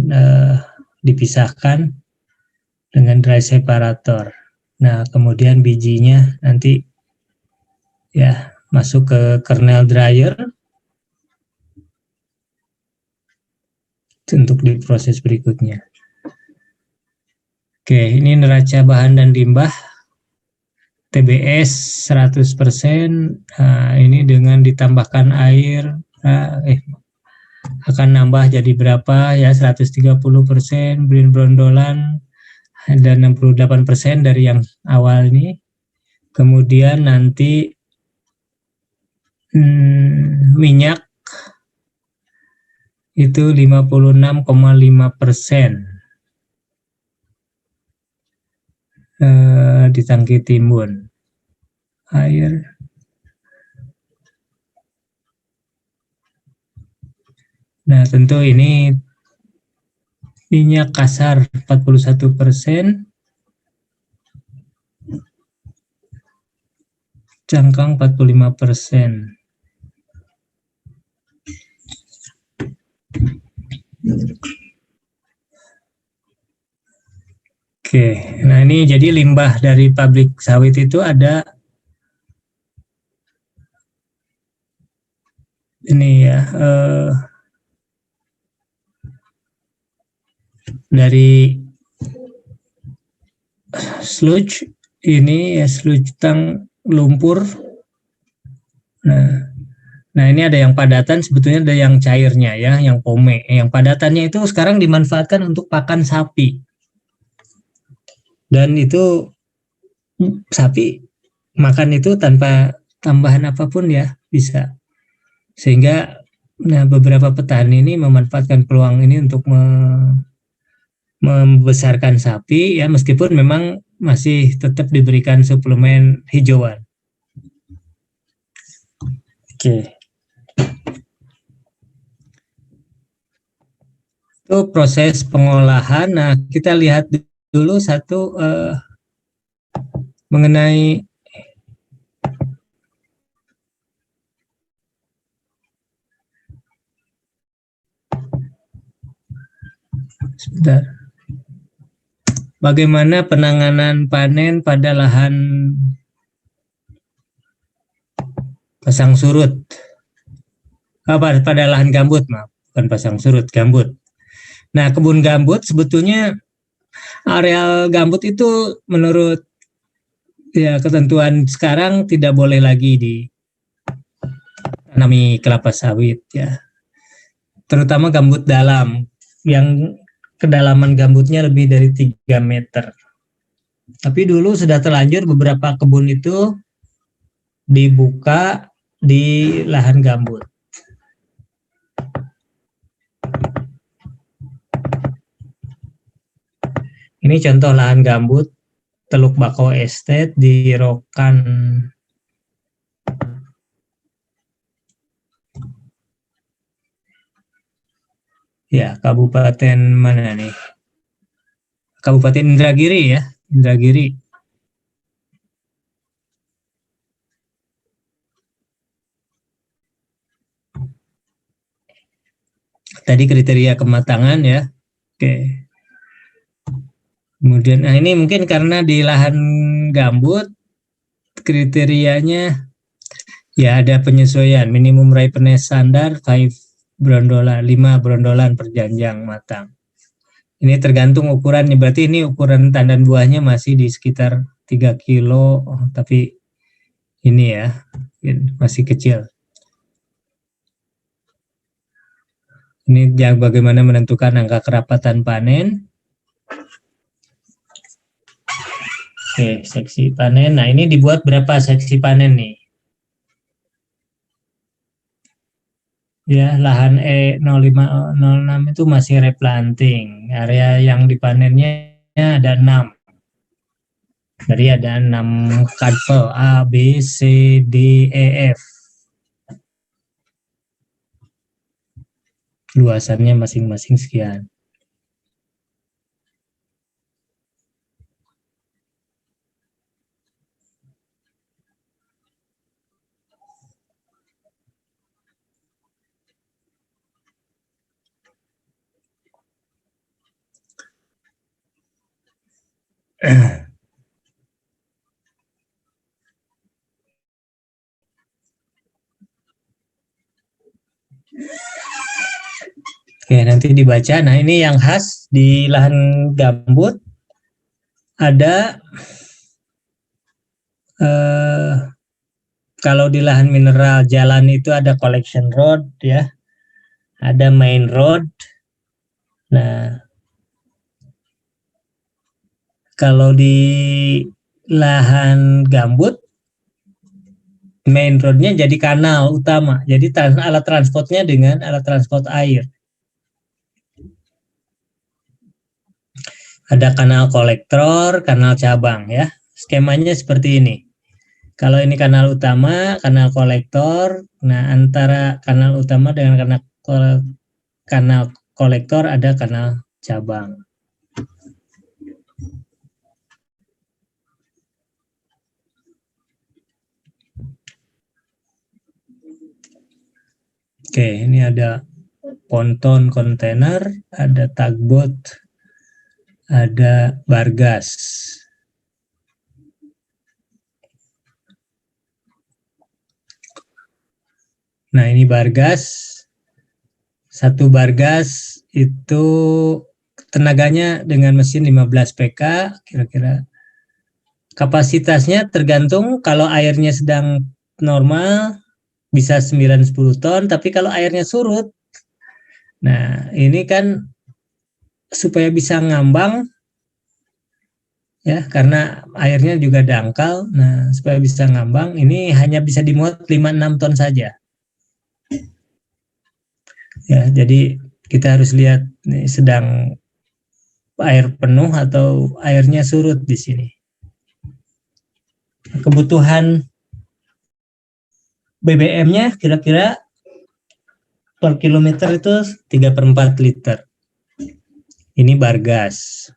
dipisahkan dengan dry separator. Nah, kemudian bijinya nanti ya masuk ke kernel dryer untuk diproses berikutnya. Oke, ini neraca bahan dan limbah TBS 100%. Nah, ini dengan ditambahkan air akan nambah jadi berapa ya, 130%, brondolan dan 68% dari yang awal ini. Kemudian nanti minyak itu 56,5% di tangki timbun. Air. Nah, tentu ini minyak kasar 41%, cangkang 45%. Oke, nah ini jadi limbah dari pabrik sawit itu ada ini ya, dari sludge ini ya, sludge tang lumpur. Nah ini ada yang padatan, sebetulnya ada yang cairnya ya, yang pome. Yang padatannya itu sekarang dimanfaatkan untuk pakan sapi. Dan itu sapi makan itu tanpa tambahan apapun ya, bisa. Sehingga beberapa petani ini memanfaatkan peluang ini untuk membesarkan sapi ya, meskipun memang masih tetap diberikan suplemen hijauan. Oke. Itu proses pengolahan. Nah, kita lihat dulu satu mengenai sebentar. Bagaimana penanganan panen pada lahan pasang surut? Pada lahan gambut, maaf, bukan pasang surut, gambut. Nah, kebun gambut sebetulnya areal gambut itu menurut ya ketentuan sekarang tidak boleh lagi ditanami kelapa sawit ya. Terutama gambut dalam yang kedalaman gambutnya lebih dari 3 meter. Tapi dulu sudah terlanjur beberapa kebun itu dibuka di lahan gambut. Ini contoh lahan gambut Teluk Bakau Estate di Rokan. Ya, Kabupaten mana nih? Kabupaten Indragiri ya, Indragiri. Tadi kriteria kematangan ya. Oke. Kemudian, nah ini mungkin karena di lahan gambut kriterianya ya ada penyesuaian minimum ripeness standar 5 brondolan per janjang matang. Ini tergantung ukuran, berarti ini ukuran tandan buahnya masih di sekitar 3 kilo, tapi ini ya masih kecil. Ini bagaimana menentukan angka kerapatan panen. Oke, seksi panen. Nah, ini dibuat berapa seksi panen nih? Ya, lahan E0506 itu masih replanting. Area yang dipanennya ada 6. Jadi ada 6 kadpel A, B, C, D, E, F. Luasannya masing-masing sekian. Oke, nanti dibaca. Nah, ini yang khas di lahan gambut ada kalau di lahan mineral jalan itu ada collection road ya, ada main road. Nah, kalau di lahan gambut main roadnya jadi kanal utama, jadi alat transportnya dengan alat transport air. Ada kanal kolektor, kanal cabang ya. Skemanya seperti ini. Kalau ini kanal utama, kanal kolektor. Nah, antara kanal utama dengan kanal kolektor ada kanal cabang. Oke, ini ada ponton kontainer, ada tugboat, ada bargas. Nah, ini bargas. Satu bargas itu tenaganya dengan mesin 15 PK kira-kira. Kapasitasnya tergantung, kalau airnya sedang normal bisa 9-10 ton, tapi kalau airnya surut, nah ini kan supaya bisa ngambang ya, karena airnya juga dangkal. Nah, supaya bisa ngambang ini hanya bisa dimuat 5-6 ton saja. Ya, jadi kita harus lihat nih, sedang air penuh atau airnya surut di sini. Kebutuhan BBM-nya kira-kira per kilometer itu 3/4 liter. Ini bargas.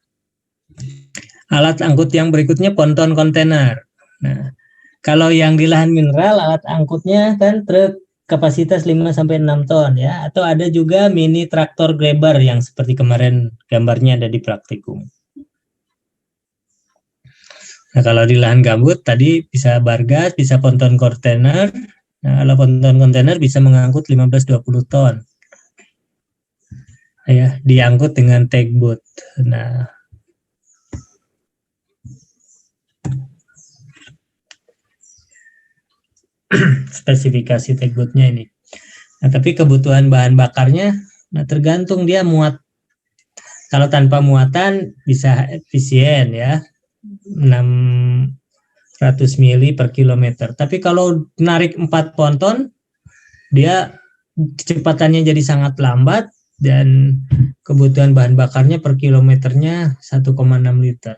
Alat angkut yang berikutnya ponton kontainer. Nah, kalau yang di lahan mineral alat angkutnya kan truk kapasitas 5-6 ton ya, atau ada juga mini traktor grabber yang seperti kemarin gambarnya ada di praktikum. Nah, kalau di lahan gambut tadi bisa bargas, bisa ponton kontainer. Nah, kalau ponton kontainer bisa mengangkut 15-20 ton. Ya, diangkut dengan tugboat. Nah, spesifikasi tugboatnya ini. Nah, tapi kebutuhan bahan bakarnya, nah tergantung dia muat. Kalau tanpa muatan bisa efisien ya, 600 mili per kilometer. Tapi kalau narik 4 ponton, dia kecepatannya jadi sangat lambat dan kebutuhan bahan bakarnya per kilometernya 1,6 liter.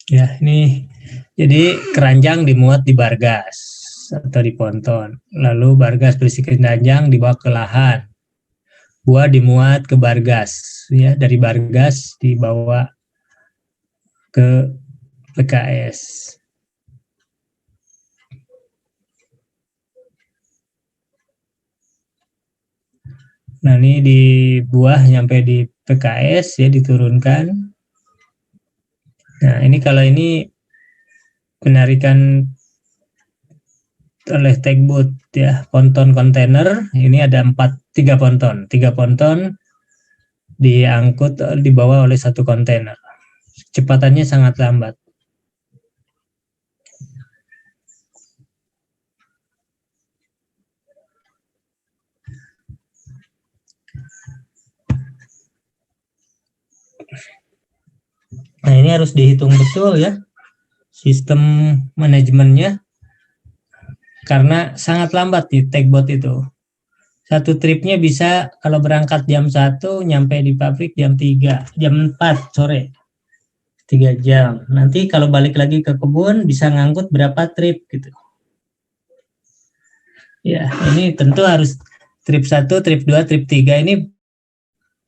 Ya, ini jadi keranjang dimuat di bargas atau di ponton. Lalu bargas berisi keranjang dibawa ke lahan. Buah dimuat ke bargas, ya, dari bargas dibawa ke PKS. Nah, ini di buah nyampe di PKS ya, diturunkan. Nah, ini kalau ini penarikan oleh tugboat ya, ponton kontainer, ini ada 3 ponton. 3 ponton diangkut, dibawa oleh 1 kontainer. Kecepatannya sangat lambat. Nah, ini harus dihitung betul ya sistem manajemennya, karena sangat lambat di tugboat itu. Satu tripnya bisa kalau berangkat jam 1 nyampe di pabrik jam 3, jam 4 sore. 3 jam. Nanti kalau balik lagi ke kebun bisa ngangkut berapa trip gitu. Ya, ini tentu harus trip 1, trip 2, trip 3 ini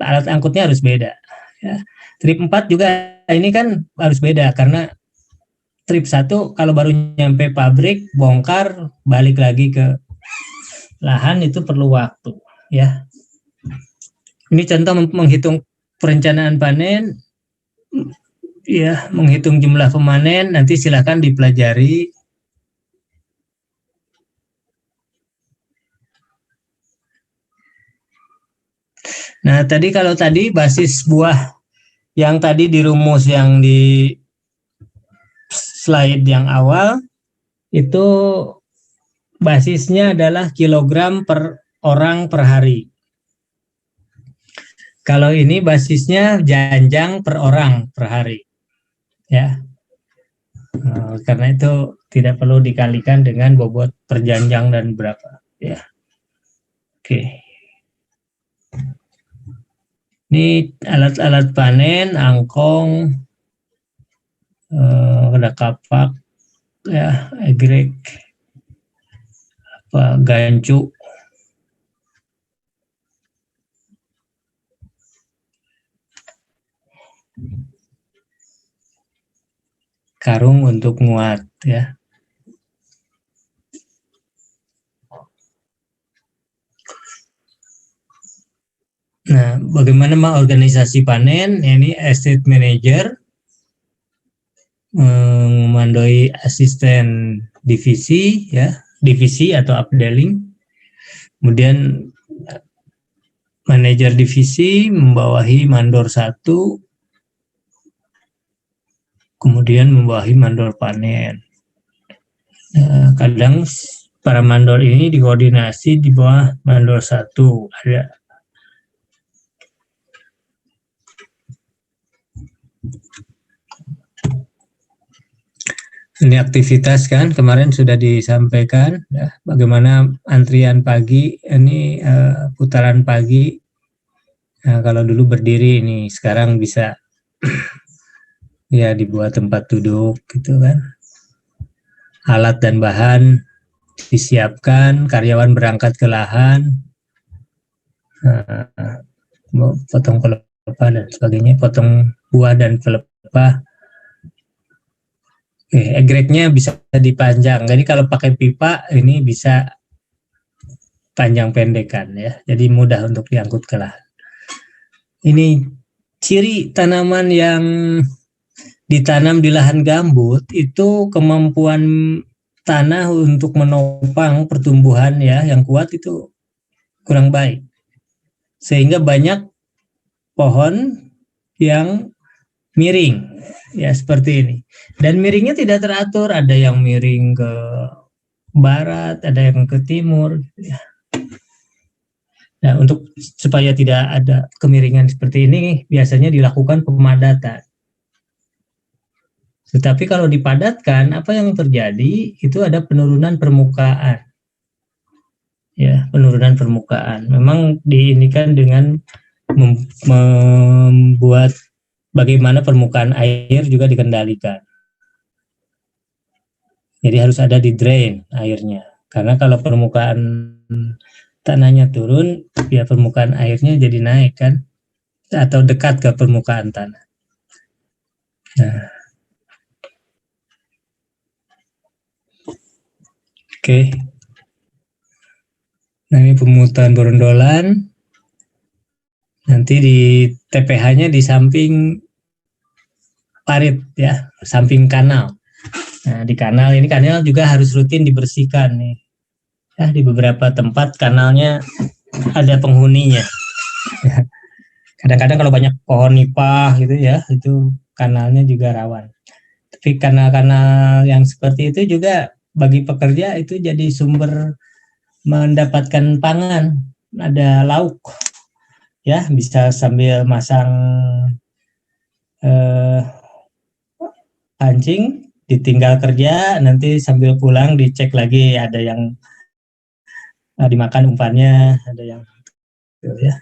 alat angkutnya harus beda ya. Trip 4 juga ini kan harus beda, karena trip 1 kalau baru nyampe pabrik, bongkar, balik lagi ke lahan itu perlu waktu ya. Ini contoh menghitung perencanaan panen ya, menghitung jumlah pemanen, nanti silakan dipelajari. Nah, kalau tadi basis buah yang tadi di rumus yang di slide yang awal itu basisnya adalah kilogram per orang per hari. Kalau ini basisnya janjang per orang per hari. Ya. Karena itu tidak perlu dikalikan dengan bobot per janjang dan berapa. Ya. Oke. Ini alat-alat panen, angkong, ada kapak, ya, egrek, gancu. Karung untuk muat ya. Nah, bagaimana mengorganisasi panen? Ini estate manager memandoi asisten divisi ya, divisi atau updeling. Kemudian manajer divisi membawahi mandor 1, kemudian membawahi mandor panen. Kadang para mandor ini dikoordinasi di bawah mandor 1. Ada ini aktivitas kan kemarin sudah disampaikan ya, bagaimana antrian pagi ini putaran pagi. Nah, kalau dulu berdiri ini sekarang bisa ya dibuat tempat duduk gitu kan. Alat dan bahan disiapkan, karyawan berangkat ke lahan, potong pelepah dan sebagainya, potong buah dan pelepah. Egreknya bisa dipanjang. Jadi kalau pakai pipa ini bisa panjang pendekan ya. Jadi mudah untuk diangkut ke lahan. Ini ciri tanaman yang ditanam di lahan gambut itu kemampuan tanah untuk menopang pertumbuhan ya yang kuat itu kurang baik. Sehingga banyak pohon yang miring ya seperti ini. Dan miringnya tidak teratur, ada yang miring ke barat, ada yang ke timur ya. Nah, untuk supaya tidak ada kemiringan seperti ini biasanya dilakukan pemadatan. Tetapi kalau dipadatkan, apa yang terjadi? Itu ada penurunan permukaan. Ya, penurunan permukaan. Memang diinikan dengan membuat bagaimana permukaan air juga dikendalikan. Jadi harus ada di drain airnya. Karena kalau permukaan tanahnya turun, ya permukaan airnya jadi naik kan, atau dekat ke permukaan tanah. Nah, oke. Nah ini pemutusan berondolan. Nanti di TPH-nya di samping parit ya, samping kanal. Nah di kanal ini kanal juga harus rutin dibersihkan nih. Ya, di beberapa tempat kanalnya ada penghuninya. Kadang-kadang kalau banyak pohon nipah gitu ya, itu kanalnya juga rawan. Tapi kanal-kanal yang seperti itu juga bagi pekerja itu jadi sumber mendapatkan pangan. Ada lauk, ya bisa sambil masang pancing, ditinggal kerja, nanti sambil pulang dicek lagi ada yang dimakan umpannya, ada yang ya.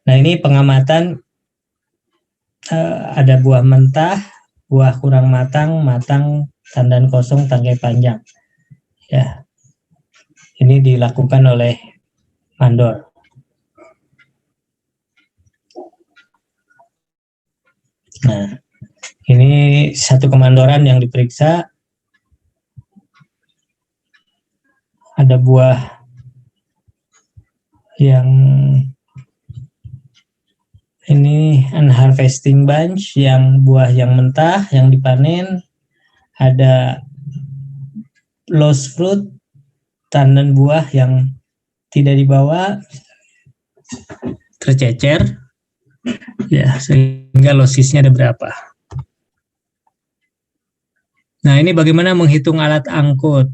Nah ini pengamatan ada buah mentah, buah kurang matang, matang, tandan kosong, tangkai panjang. Ya, ini dilakukan oleh mandor. Nah, ini satu kemandoran yang diperiksa. Ada buah yang ini unharvesting bunch, yang buah yang mentah, yang dipanen. Ada lost fruit, tandan buah yang tidak dibawa, tercecer. Ya, sehingga losisnya ada berapa. Nah, ini bagaimana menghitung alat angkut.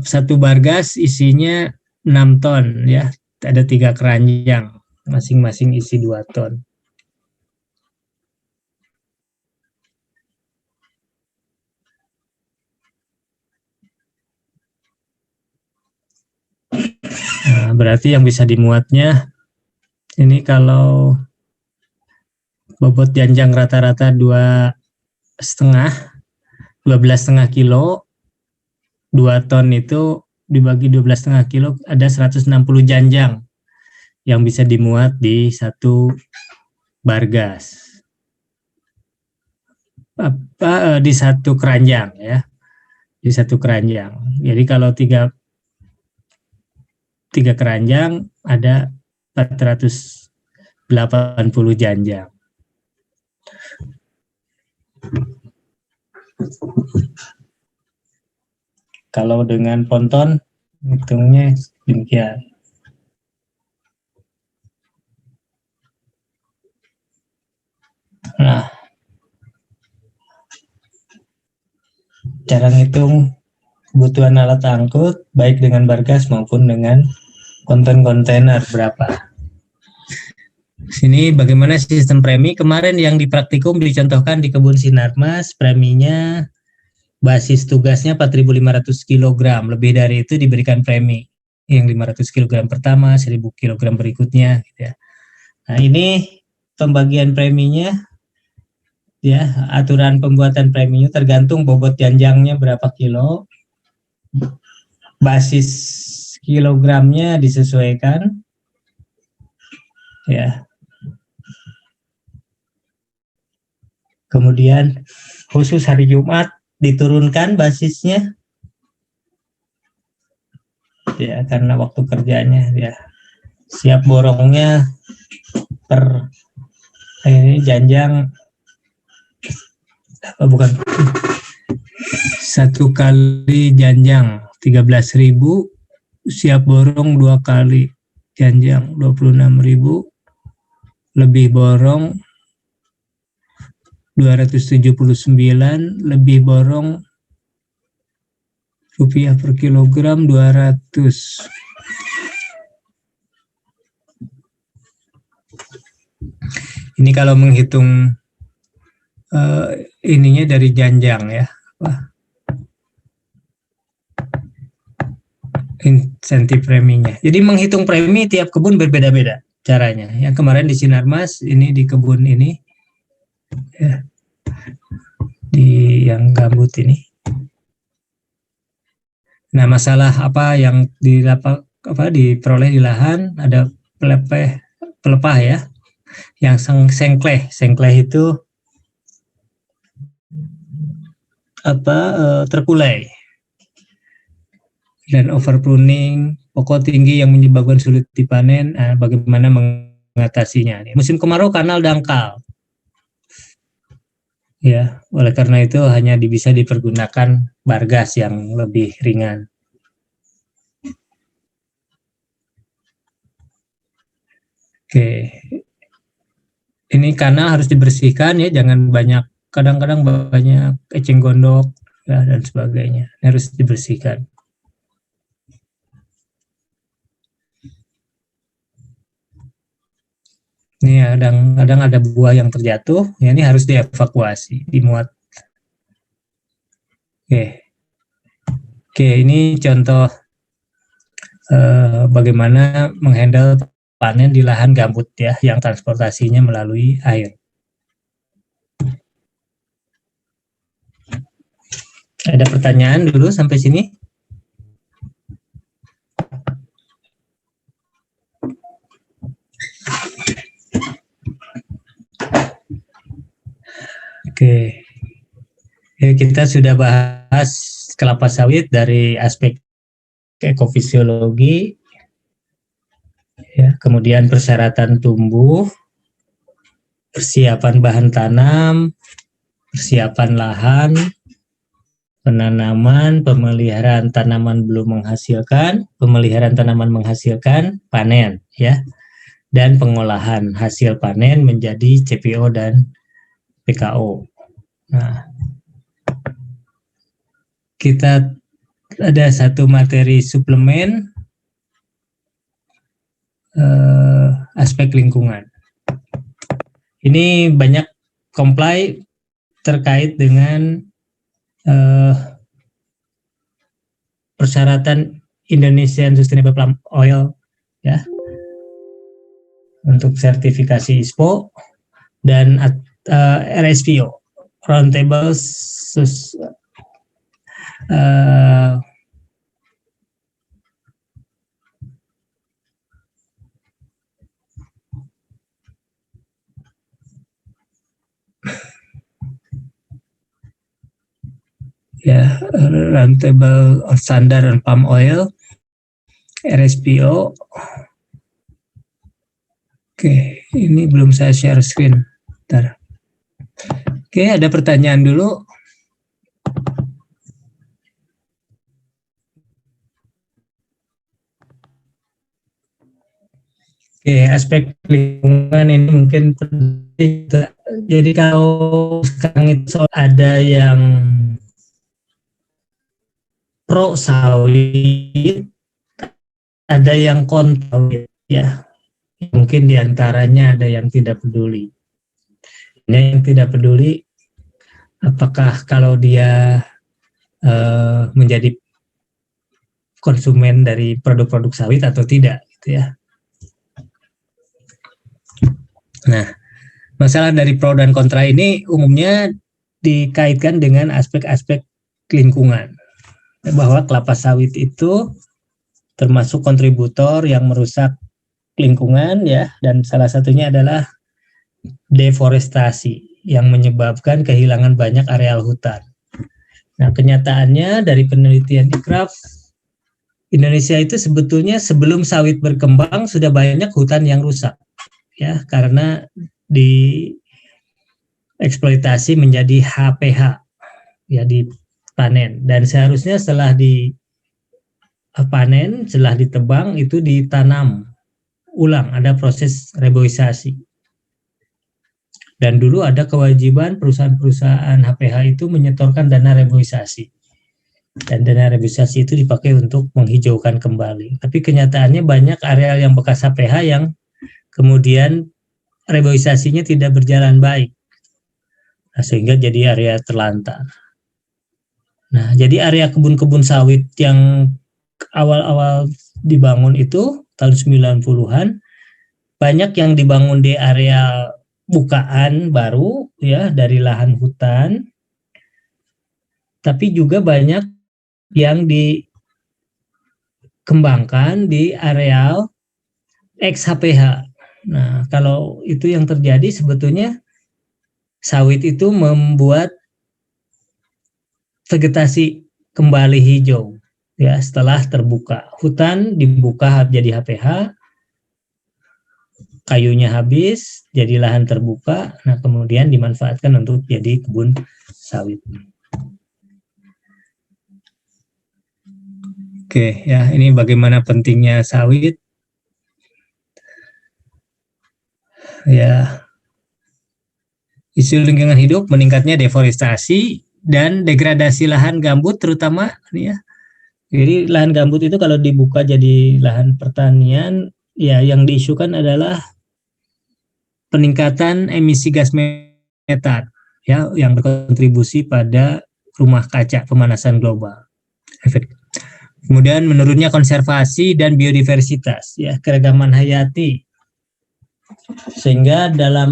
Satu bargas isinya 6 ton ya. Ada 3 keranjang, masing-masing isi 2 ton. Nah, berarti yang bisa dimuatnya ini kalau bobot janjang rata-rata 12,5 kilo, 2 ton itu dibagi 12,5 kilo ada 160 janjang yang bisa dimuat di satu bargas. Di satu keranjang ya. Di satu keranjang. Jadi kalau 3 keranjang ada 480 janjang. Kalau dengan ponton Hitungnya demikian. Nah, cara ngitung kebutuhan alat angkut baik dengan bargas maupun dengan kontainer berapa. Sini bagaimana sistem premi kemarin yang di praktikum dicontohkan di kebun Sinarmas, preminya basis tugasnya 4.500 kg, lebih dari itu diberikan premi yang 500 kg pertama, 1.000 kg berikutnya gitu ya. Nah, ini pembagian preminya ya, aturan pembuatan preminya tergantung bobot janjangnya berapa kilo, basis kilogramnya disesuaikan ya. Kemudian khusus hari Jumat diturunkan basisnya ya, karena waktu kerjanya ya. Siap borongnya per ini janjang bukan satu kali janjang 13.000, siap borong 2 kali janjang 26.000, lebih borong 279, lebih borong rupiah per kilogram 200. Ini kalau menghitung ininya dari janjang ya, insentif preminya. Jadi menghitung premi tiap kebun berbeda-beda caranya. Yang kemarin di Sinarmas, ini di kebun ini, ya, di yang gambut ini. Nah, masalah apa yang diperoleh di lahan, ada pelepah ya, yang sengkleh itu terkulai, dan overpruning, pokok tinggi yang menyebabkan sulit dipanen. Nah, bagaimana mengatasinya? Musim kemarau kanal dangkal. Ya, oleh karena itu hanya bisa dipergunakan bargas yang lebih ringan. Oke, ini kanal harus dibersihkan ya, jangan banyak, kadang-kadang banyak eceng gondok ya, dan sebagainya. Ini harus dibersihkan. Ini kadang ada buah yang terjatuh, ya ini harus dievakuasi, dimuat. Oke, ini contoh bagaimana menghandle panen di lahan gambut ya, yang transportasinya melalui air. Ada pertanyaan dulu sampai sini? Oke. Kita sudah bahas kelapa sawit dari aspek ekofisiologi, ya, kemudian persyaratan tumbuh, persiapan bahan tanam, persiapan lahan, penanaman, pemeliharaan tanaman belum menghasilkan, pemeliharaan tanaman menghasilkan, panen, ya, dan pengolahan hasil panen menjadi CPO dan PKO. Nah, kita ada satu materi suplemen aspek lingkungan. Ini banyak comply terkait dengan persyaratan Indonesian Sustainable Palm Oil ya, untuk sertifikasi ISPO dan RSPO, Roundtable ya, Roundtable Standard on Palm Oil, RSPO. Oke, ini belum saya share screen. Bentar. Oke, ada pertanyaan dulu. Oke, aspek lingkungan ini mungkin penting. Jadi kalau sekarang itu ada yang pro sawit, ada yang kontra sawit, ya. Mungkin diantaranya ada yang tidak peduli. Yang tidak peduli, apakah kalau dia menjadi konsumen dari produk-produk sawit atau tidak, gitu ya. Nah, masalah dari pro dan kontra ini umumnya dikaitkan dengan aspek-aspek lingkungan, bahwa kelapa sawit itu termasuk kontributor yang merusak lingkungan, ya, dan salah satunya adalah deforestasi yang menyebabkan kehilangan banyak areal hutan. Nah, kenyataannya dari penelitian Ikraf, Indonesia itu sebetulnya sebelum sawit berkembang sudah banyak hutan yang rusak, ya, karena dieksploitasi menjadi HPH, ya, dipanen, dan seharusnya setelah dipanen, setelah ditebang itu ditanam ulang, ada proses reboisasi. Dan dulu ada kewajiban perusahaan-perusahaan HPH itu menyetorkan dana reboisasi. Dan dana reboisasi itu dipakai untuk menghijaukan kembali. Tapi kenyataannya banyak areal yang bekas HPH yang kemudian reboisasinya tidak berjalan baik. Nah, sehingga jadi area terlantar. Nah, jadi area kebun-kebun sawit yang awal-awal dibangun itu tahun 90-an, banyak yang dibangun di area bukaan baru, ya, dari lahan hutan, tapi juga banyak yang dikembangkan di areal ex-HPH. Nah, kalau itu yang terjadi, sebetulnya sawit itu membuat vegetasi kembali hijau, ya, setelah terbuka. Hutan dibuka jadi HPH, kayunya habis, jadi lahan terbuka, nah kemudian dimanfaatkan untuk jadi kebun sawit. Oke, ya, ini bagaimana pentingnya sawit. Ya, isu lingkungan hidup, meningkatnya deforestasi dan degradasi lahan gambut terutama, ya. Jadi lahan gambut itu kalau dibuka jadi lahan pertanian, ya, yang diisukan adalah peningkatan emisi gas metan, ya, yang berkontribusi pada rumah kaca pemanasan global. Kemudian menurunnya konservasi dan biodiversitas, ya, keragaman hayati. Sehingga dalam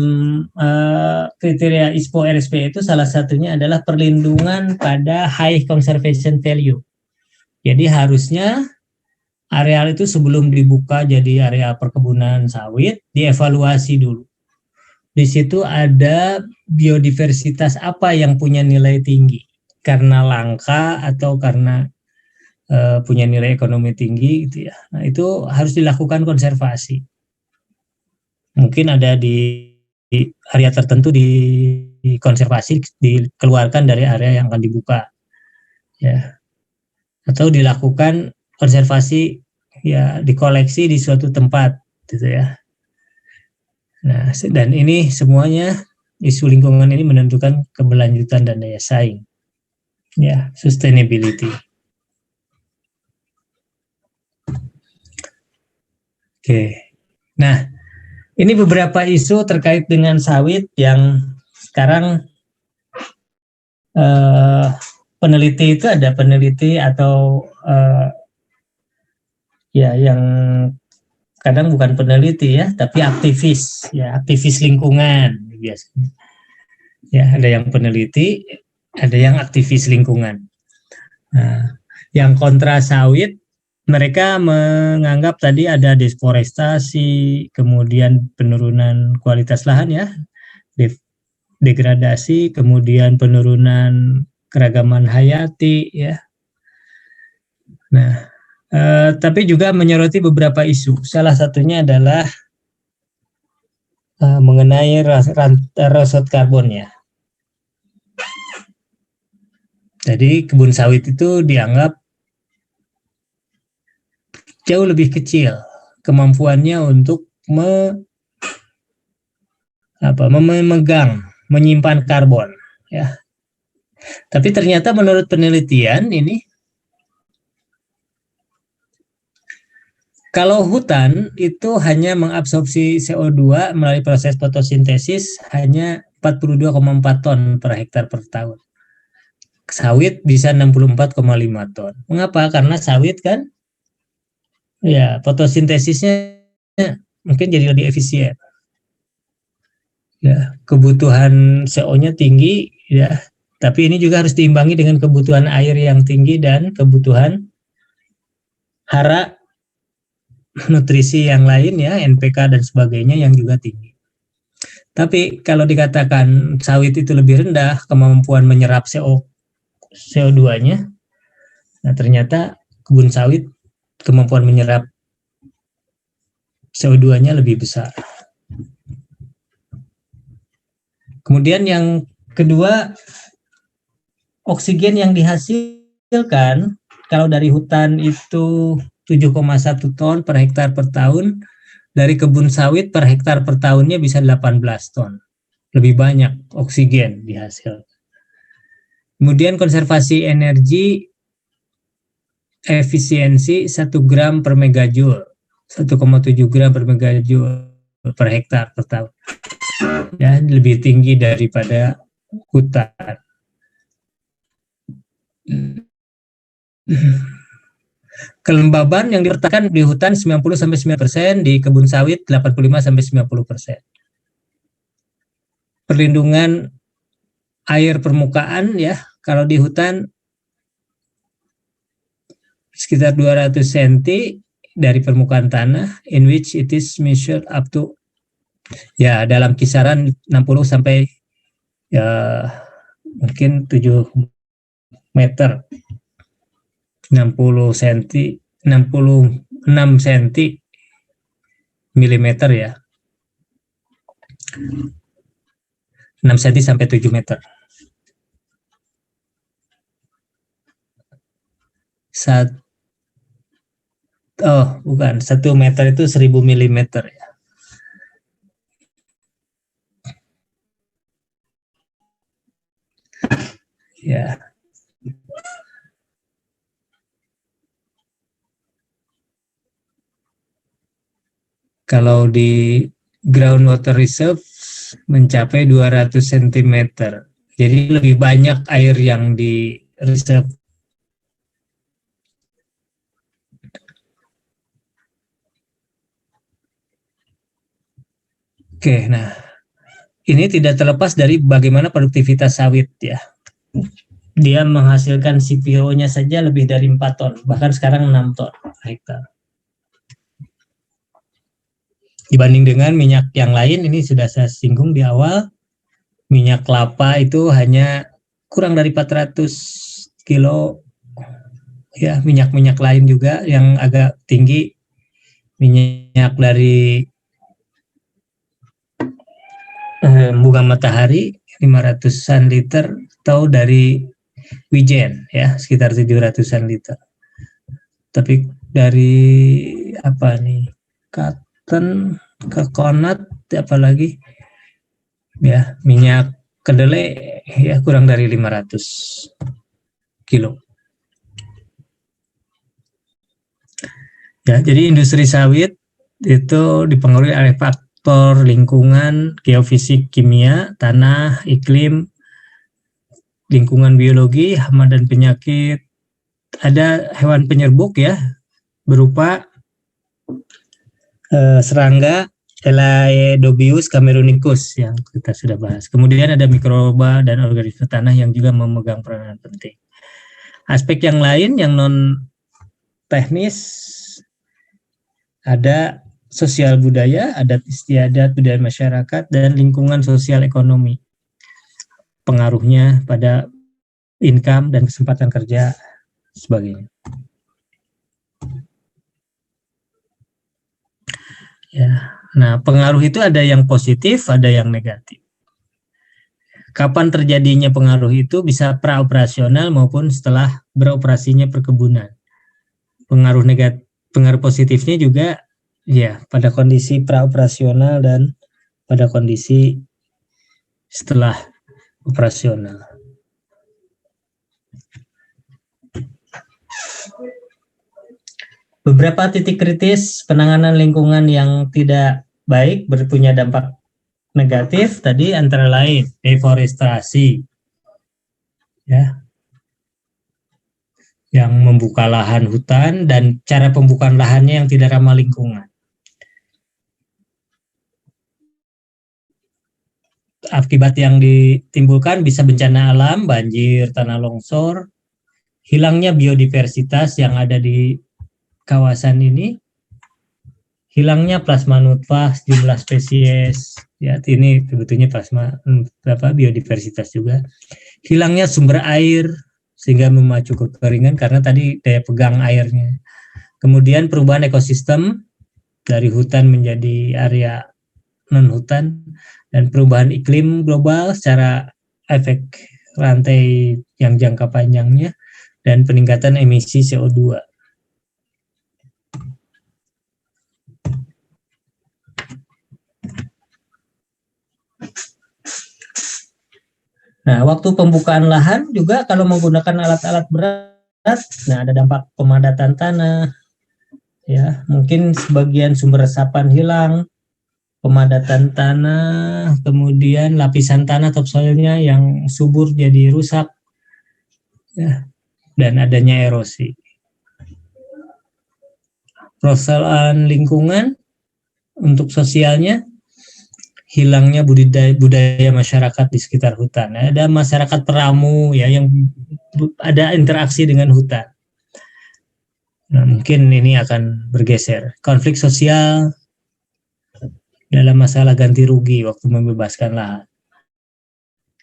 kriteria ISPO RSP itu salah satunya adalah perlindungan pada high conservation value. Jadi harusnya areal itu sebelum dibuka jadi area perkebunan sawit dievaluasi dulu. Di situ ada biodiversitas apa yang punya nilai tinggi, karena langka atau karena punya nilai ekonomi tinggi, gitu ya. Nah, itu harus dilakukan konservasi. Mungkin ada di area tertentu dikonservasi, dikeluarkan dari area yang akan dibuka, ya. Atau dilakukan konservasi, ya, dikoleksi di suatu tempat, gitu ya. Nah, dan ini semuanya, isu lingkungan ini menentukan keberlanjutan dan daya saing, ya, sustainability. Oke, nah, ini beberapa isu terkait dengan sawit yang sekarang peneliti itu ada peneliti atau ya, yang kadang bukan peneliti, ya, tapi aktivis, ya, aktivis lingkungan biasanya. Ya, ada yang peneliti, ada yang aktivis lingkungan. Nah, yang kontra sawit, mereka menganggap tadi ada deforestasi, kemudian penurunan kualitas lahan, ya, degradasi, kemudian penurunan keragaman hayati, ya. Nah, tapi juga menyoroti beberapa isu. Salah satunya adalah mengenai rosot karbon, ya. Jadi kebun sawit itu dianggap jauh lebih kecil kemampuannya untuk menyimpan karbon, ya. Tapi ternyata menurut penelitian ini, kalau hutan itu hanya mengabsorpsi CO2 melalui proses fotosintesis hanya 42,4 ton per hektar per tahun. Sawit bisa 64,5 ton. Mengapa? Karena sawit kan, ya fotosintesisnya mungkin jadi lebih efisien. Ya, kebutuhan CO-nya tinggi, ya. Tapi ini juga harus diimbangi dengan kebutuhan air yang tinggi dan kebutuhan hara, nutrisi yang lain, ya, NPK dan sebagainya yang juga tinggi. Tapi kalau dikatakan sawit itu lebih rendah kemampuan menyerap CO2-nya, nah ternyata kebun sawit kemampuan menyerap CO2-nya lebih besar. Kemudian yang kedua, oksigen yang dihasilkan kalau dari hutan itu 7,1 ton per hektar per tahun, dari kebun sawit per hektar per tahunnya bisa 18 ton. Lebih banyak oksigen dihasilkan. Kemudian konservasi energi, efisiensi 1 gram per megajoule, 1,7 gram per megajoule per hektar per tahun. Ya, lebih tinggi daripada hutan. Kelembaban yang diletakkan di hutan 90-9%, di kebun sawit 85-90%. Perlindungan air permukaan, ya, kalau di hutan sekitar 200 cm dari permukaan tanah, in which it is measured up to, ya, dalam kisaran 60 sampai ya mungkin 7 meter, 60 cm, 66 cm milimeter, ya, 6 cm sampai 7 meter. Bukan, 1 meter itu 1000 milimeter, ya. Ya. Kalau di groundwater reserve mencapai 200 cm. Jadi lebih banyak air yang di reserve. Oke, nah ini tidak terlepas dari bagaimana produktivitas sawit, ya. Dia menghasilkan CPO-nya saja lebih dari 4 ton, bahkan sekarang 6 ton per hektar. Dibanding dengan minyak yang lain, ini sudah saya singgung di awal, minyak kelapa itu hanya kurang dari 400 kilo, ya. Minyak-minyak lain juga yang agak tinggi, minyak dari bunga matahari 500-an liter, atau dari wijen, ya, sekitar 700-an liter. Tapi dari apa nih, cotton, coconut, apalagi, ya, minyak kedelai, ya, kurang dari 500 kilo. Ya, jadi industri sawit itu dipengaruhi oleh faktor lingkungan, geofisik, kimia, tanah, iklim, lingkungan biologi, hama dan penyakit. Ada hewan penyerbuk, ya, berupa serangga Elaedobius camerunicus yang kita sudah bahas. Kemudian ada mikroba dan organisme tanah yang juga memegang peranan penting. Aspek yang lain yang non teknis, ada sosial budaya, adat istiadat, budaya masyarakat, dan lingkungan sosial ekonomi. Pengaruhnya pada income dan kesempatan kerja sebagainya. Ya, nah pengaruh itu ada yang positif, ada yang negatif. Kapan terjadinya pengaruh itu bisa praoperasional maupun setelah beroperasinya perkebunan. Pengaruh negatif, pengaruh positifnya juga, ya pada kondisi praoperasional dan pada kondisi setelah operasional. Beberapa titik kritis penanganan lingkungan yang tidak baik berpunya dampak negatif tadi antara lain deforestasi, ya, yang membuka lahan hutan dan cara pembukaan lahannya yang tidak ramah lingkungan. Akibat yang ditimbulkan bisa bencana alam, banjir, tanah longsor, hilangnya biodiversitas yang ada di kawasan ini, hilangnya plasma nutfah jumlah spesies, ya ini sebetulnya plasma biodiversitas juga, hilangnya sumber air sehingga memacu kekeringan karena tadi daya pegang airnya, kemudian perubahan ekosistem dari hutan menjadi area non hutan, dan perubahan iklim global secara efek rantai yang jangka panjangnya, dan peningkatan emisi CO2. Nah, waktu pembukaan lahan juga kalau menggunakan alat-alat berat, nah ada dampak pemadatan tanah, ya mungkin sebagian sumber resapan hilang, pemadatan tanah, kemudian lapisan tanah topsoilnya yang subur jadi rusak, ya, dan adanya erosi. Persoalan lingkungan untuk sosialnya, hilangnya budaya masyarakat di sekitar hutan. Ada masyarakat peramu ya yang ada interaksi dengan hutan. Nah, mungkin ini akan bergeser. Konflik sosial dalam masalah ganti rugi waktu membebaskan lahan.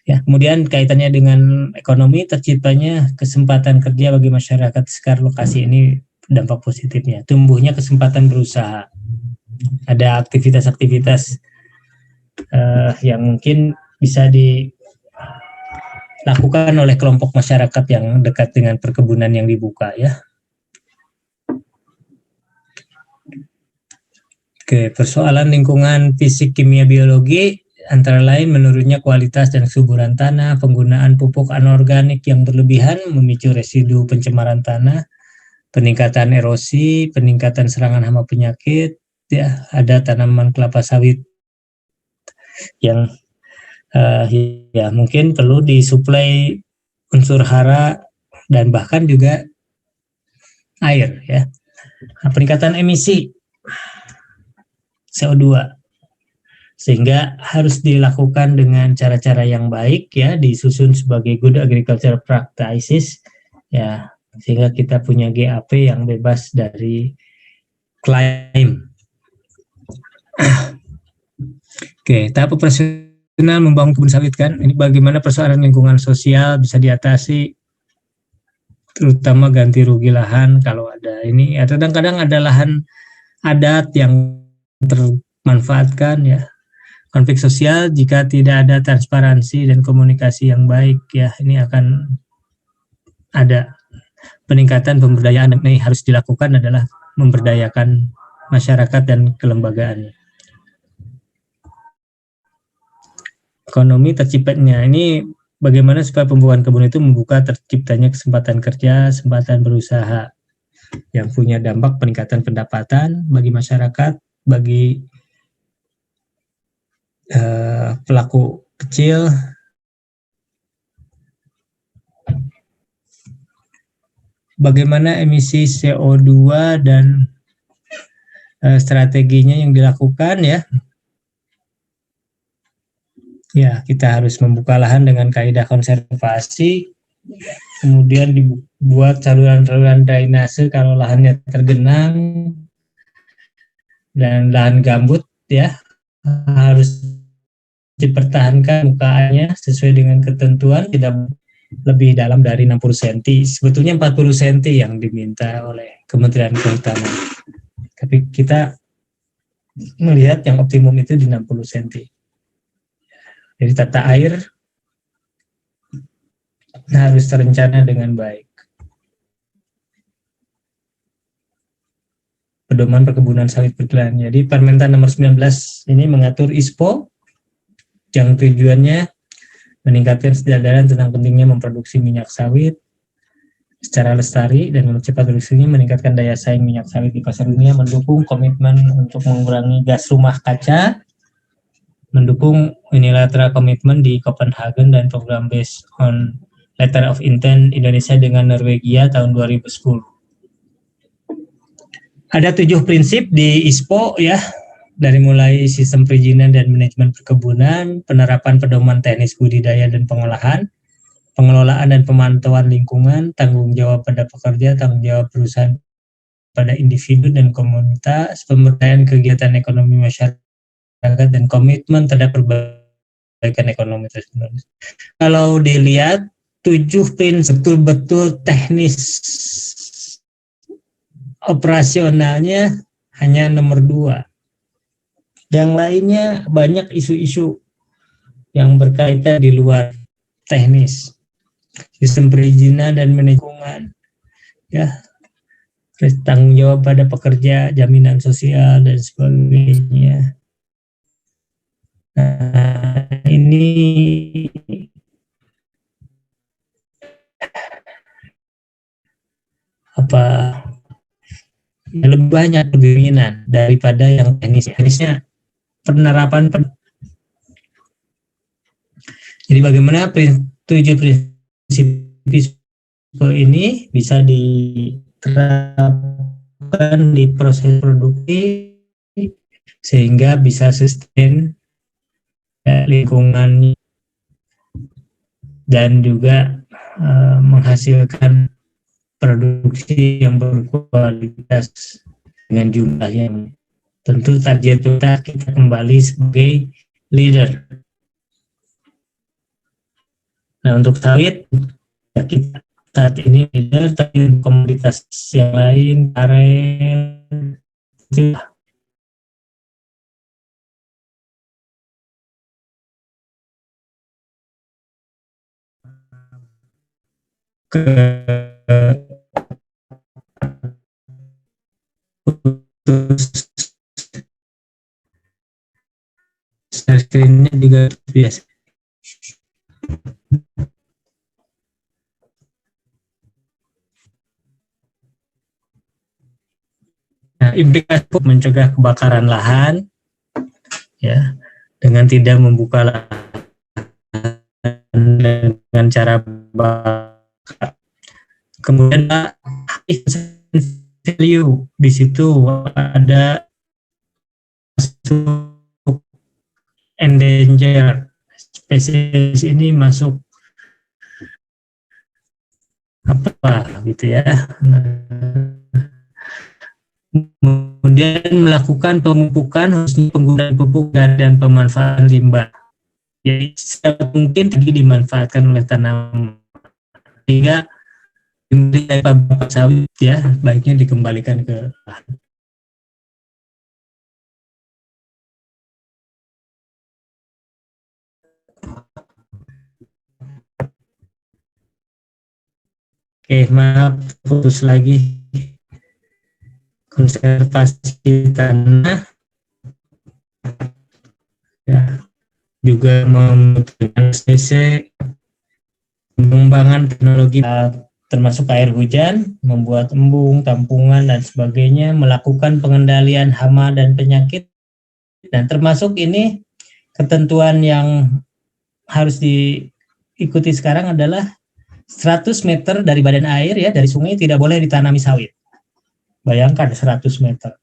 Ya, kemudian kaitannya dengan ekonomi, terciptanya kesempatan kerja bagi masyarakat sekitar lokasi, ini dampak positifnya. Tumbuhnya kesempatan berusaha. Ada aktivitas-aktivitas yang mungkin bisa dilakukan oleh kelompok masyarakat yang dekat dengan perkebunan yang dibuka, ya. Oke, persoalan lingkungan fisik, kimia, biologi antara lain menurunnya kualitas dan kesuburan tanah, penggunaan pupuk anorganik yang berlebihan memicu residu pencemaran tanah, peningkatan erosi, peningkatan serangan hama penyakit, ya, ada tanaman kelapa sawit yang ya mungkin perlu disuplai unsur hara dan bahkan juga air, ya. Nah, peningkatan emisi CO2 sehingga harus dilakukan dengan cara-cara yang baik, ya, disusun sebagai good agriculture practices, ya, sehingga kita punya GAP yang bebas dari klaim. Oke, tahap operasional membangun kebun sawit kan, ini bagaimana persoalan lingkungan sosial bisa diatasi, terutama ganti rugi lahan kalau ada ini, ya, kadang-kadang ada lahan adat yang termanfaatkan, ya. Konflik sosial jika tidak ada transparansi dan komunikasi yang baik, ya, ini akan ada peningkatan pemberdayaan. Ini harus dilakukan adalah memberdayakan masyarakat dan kelembagaan. Ekonomi terciptanya ini bagaimana supaya pembukaan kebun itu membuka terciptanya kesempatan kerja, kesempatan berusaha yang punya dampak peningkatan pendapatan bagi masyarakat, bagi pelaku kecil, bagaimana emisi CO2 dan strateginya yang dilakukan, ya. Ya, kita harus membuka lahan dengan kaidah konservasi, kemudian dibuat saluran-saluran drainase kalau lahannya tergenang, dan lahan gambut, ya, harus dipertahankan mukaannya sesuai dengan ketentuan, tidak lebih dalam dari 60 cm. Sebetulnya 40 cm yang diminta oleh Kementerian Kehutanan. Tapi kita melihat yang optimum itu di 60 cm. Jadi tata air harus terencana dengan baik. pedoman perkebunan sawit berkelanjutan. Jadi Permentan nomor 19 ini mengatur ISPO yang tujuannya meningkatkan kesadaran tentang pentingnya memproduksi minyak sawit secara lestari dan mempercepat produksinya, meningkatkan daya saing minyak sawit di pasar dunia, mendukung komitmen untuk mengurangi gas rumah kaca, mendukung unilateral komitmen di Copenhagen dan program based on Letter of Intent Indonesia dengan Norwegia tahun 2010. Ada 7 prinsip di ISPO ya, dari mulai sistem perizinan dan manajemen perkebunan, penerapan pedoman teknis budidaya dan pengolahan, pengelolaan dan pemantauan lingkungan, tanggung jawab pada pekerja, tanggung jawab perusahaan pada individu dan komunitas, pemberdayaan kegiatan ekonomi masyarakat, dan komitmen terhadap perbaikan ekonomi tersebut. Kalau dilihat 7 prinsip betul-betul teknis, operasionalnya hanya nomor 2. Yang lainnya banyak isu-isu yang berkaitan di luar teknis, sistem perizinan dan manajemen, ya, tanggung jawab pada pekerja, jaminan sosial dan sebagainya. Nah, ini lebih banyak keinginan daripada yang teknis. Teknisnya penerapan. Jadi bagaimana 7 prinsip ini bisa diterapkan di proses produksi sehingga bisa sustain lingkungan dan juga menghasilkan produksi yang berkualitas dengan jumlah yang tentu target kita kembali sebagai leader. Nah, untuk sawit ya kita saat ini leader, tapi komoditas yang lain aren ke screen-nya juga biasa. Nah, implikasi mencegah kebakaran lahan ya dengan tidak membuka lahan dengan cara bakar. Kemudian value di situ ada endanger spesies ini masuk apa gitu ya. Kemudian melakukan pemupukan khususnya penggunaan pupuk dan pemanfaatan limbah. Jadi mungkin tinggi dimanfaatkan oleh tanaman sehingga dari pabrik sawit ya baiknya dikembalikan ke lahan. Oke, maaf putus lagi. Konservasi tanah ya juga membutuhkan SDC, pengembangan teknologi termasuk air hujan, membuat embung, tampungan dan sebagainya, melakukan pengendalian hama dan penyakit, dan termasuk ini ketentuan yang harus diikuti sekarang adalah 100 meter dari badan air ya dari sungai tidak boleh ditanami sawit. Bayangkan 100 meter.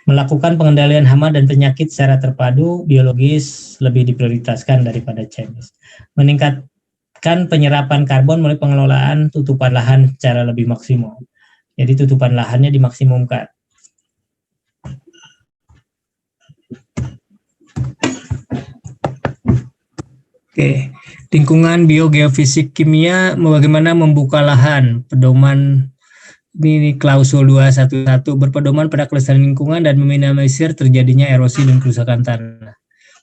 Melakukan pengendalian hama dan penyakit secara terpadu, biologis lebih diprioritaskan daripada chemis. Meningkatkan penyerapan karbon melalui pengelolaan tutupan lahan secara lebih maksimal. Jadi tutupan lahannya dimaksimumkan. Oke, lingkungan biogeofisik kimia bagaimana membuka lahan, pedoman ini klausul 211 berpedoman pada kelestarian lingkungan dan meminimalisir terjadinya erosi dan kerusakan tanah.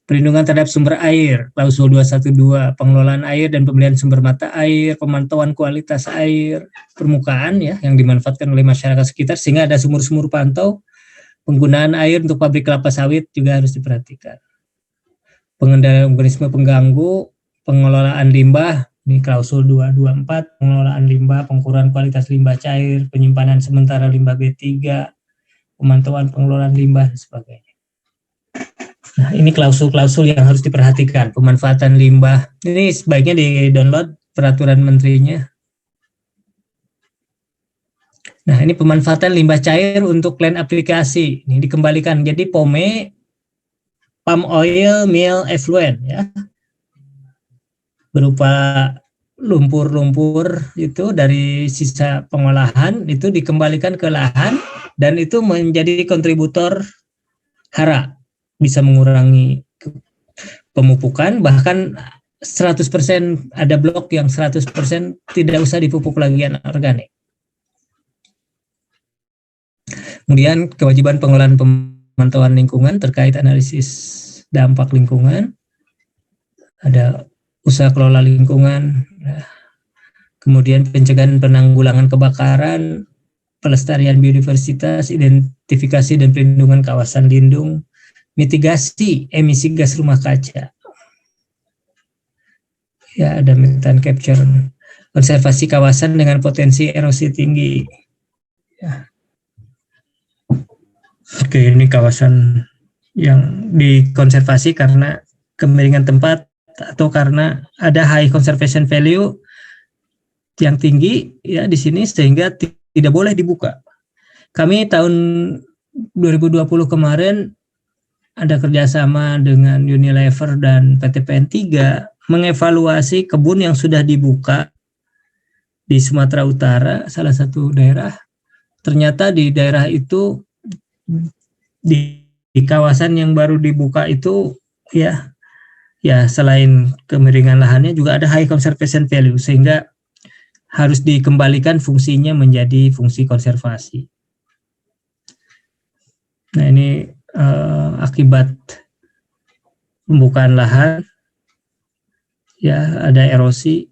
Perlindungan terhadap sumber air, klausul 212, pengelolaan air dan pemeliharaan sumber mata air, pemantauan kualitas air permukaan ya yang dimanfaatkan oleh masyarakat sekitar sehingga ada sumur-sumur pantau. Penggunaan air untuk pabrik kelapa sawit juga harus diperhatikan. Pengendalian organisme pengganggu, pengelolaan limbah, ini klausul 224, pengelolaan limbah, pengukuran kualitas limbah cair, penyimpanan sementara limbah B3, pemantauan pengelolaan limbah dan sebagainya. Nah, ini klausul-klausul yang harus diperhatikan. Pemanfaatan limbah. Ini sebaiknya di-download peraturan menterinya. Nah, ini pemanfaatan limbah cair untuk lain aplikasi. Ini dikembalikan. Jadi POME, palm oil, meal effluent ya. Berupa lumpur-lumpur itu dari sisa pengolahan itu dikembalikan ke lahan dan itu menjadi kontributor hara. Bisa mengurangi pemupukan, bahkan 100% ada blok yang 100% tidak usah dipupuk lagi anorganik. Kemudian kewajiban pengolahan pemantauan lingkungan terkait analisis dampak lingkungan, ada usaha kelola lingkungan, kemudian pencegahan penanggulangan kebakaran, pelestarian biodiversitas, identifikasi dan perlindungan kawasan lindung, mitigasi emisi gas rumah kaca. Ya, ada methane capture, konservasi kawasan dengan potensi erosi tinggi. Ya. Oke, ini kawasan yang dikonservasi karena kemiringan tempat atau karena ada high conservation value yang tinggi ya di sini sehingga tidak boleh dibuka. Kami tahun 2020 kemarin ada kerjasama dengan Unilever dan PT PN 3 mengevaluasi kebun yang sudah dibuka di Sumatera Utara, salah satu daerah. Ternyata di daerah itu, di kawasan yang baru dibuka itu ya selain kemiringan lahannya juga ada high conservation value sehingga harus dikembalikan fungsinya menjadi fungsi konservasi. Nah, ini akibat pembukaan lahan ya ada erosi.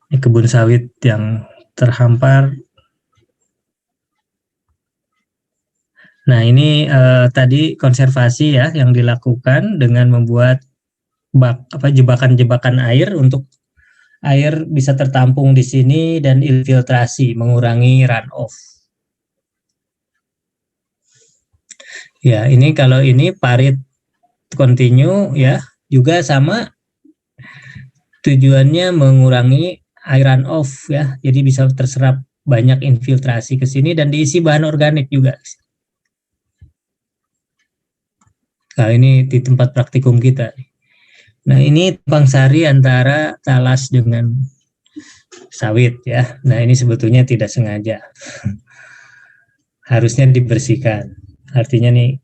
Ini kebun sawit yang terhampar. Nah, ini tadi konservasi ya yang dilakukan dengan membuat jebakan-jebakan air untuk air bisa tertampung di sini dan infiltrasi, mengurangi runoff. Ya, ini kalau ini parit continue ya, juga sama tujuannya mengurangi air runoff ya. Jadi bisa terserap banyak infiltrasi ke sini dan diisi bahan organik juga. Nah, ini di tempat praktikum kita. Nah, ini tumpang sari antara talas dengan sawit ya. Nah, ini sebetulnya tidak sengaja. Harusnya dibersihkan. Artinya nih,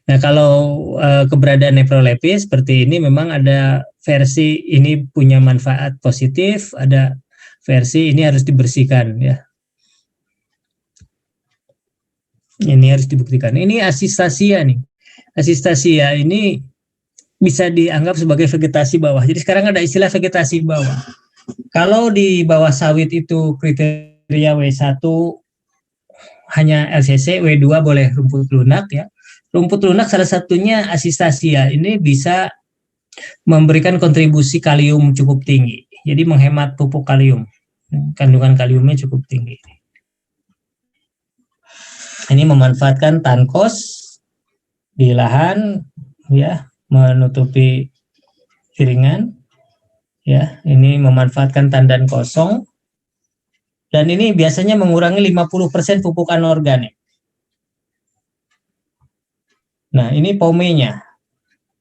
nah kalau keberadaan neprolepis seperti ini memang ada versi ini punya manfaat positif, ada versi ini harus dibersihkan ya. Ini harus dibuktikan. Ini asistasia nih. Asistasia ini bisa dianggap sebagai vegetasi bawah. Jadi sekarang ada istilah vegetasi bawah. Kalau di bawah sawit itu kriteria W1 hanya LCC, W2 boleh rumput lunak ya. Rumput lunak salah satunya asistasia. Ini bisa memberikan kontribusi kalium cukup tinggi. Jadi menghemat pupuk kalium. Kandungan kaliumnya cukup tinggi. Ini memanfaatkan tankos di lahan ya, menutupi piringan ya, ini memanfaatkan tandan kosong dan ini biasanya mengurangi 50% pupuk anorganik. Nah, ini POME-nya,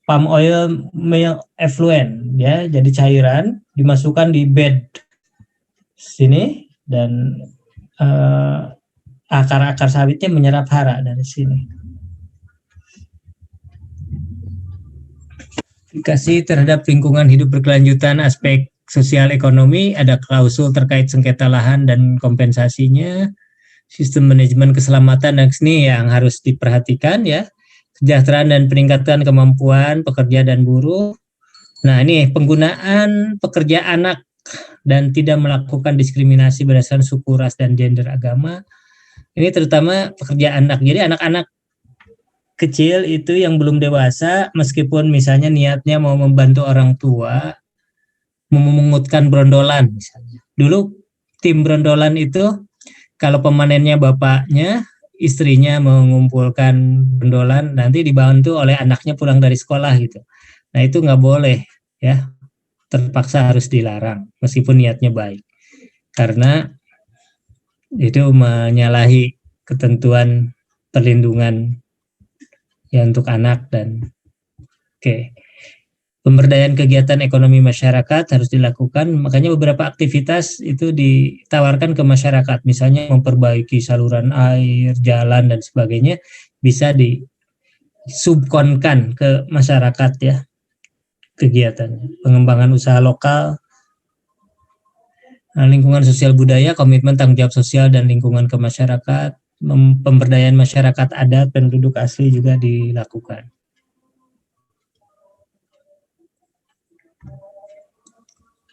palm oil meal effluent ya, jadi cairan dimasukkan di bed sini dan akar-akar sawitnya menyerap hara dari sini. Aplikasi terhadap lingkungan hidup berkelanjutan aspek sosial ekonomi, ada klausul terkait sengketa lahan dan kompensasinya, sistem manajemen keselamatan dan ini yang harus diperhatikan ya, kesejahteraan dan peningkatan kemampuan pekerja dan buruh. Nah ini penggunaan pekerja anak dan tidak melakukan diskriminasi berdasarkan suku, ras, dan gender agama. Ini terutama pekerja anak. Jadi anak-anak kecil itu yang belum dewasa, meskipun misalnya niatnya mau membantu orang tua, memungutkan brondolan misalnya. Dulu tim brondolan itu kalau pemanennya bapaknya, istrinya mengumpulkan brondolan, nanti dibantu oleh anaknya pulang dari sekolah gitu. Nah itu nggak boleh ya, terpaksa harus dilarang meskipun niatnya baik. Karena itu menyalahi ketentuan perlindungan ya untuk anak dan pemberdayaan kegiatan ekonomi masyarakat harus dilakukan. Makanya beberapa aktivitas itu ditawarkan ke masyarakat, misalnya memperbaiki saluran air, jalan dan sebagainya bisa disubkonkan ke masyarakat ya kegiatannya. Pengembangan usaha lokal, lingkungan sosial budaya, komitmen tanggung jawab sosial dan lingkungan ke masyarakat, pemberdayaan masyarakat adat dan penduduk asli juga dilakukan.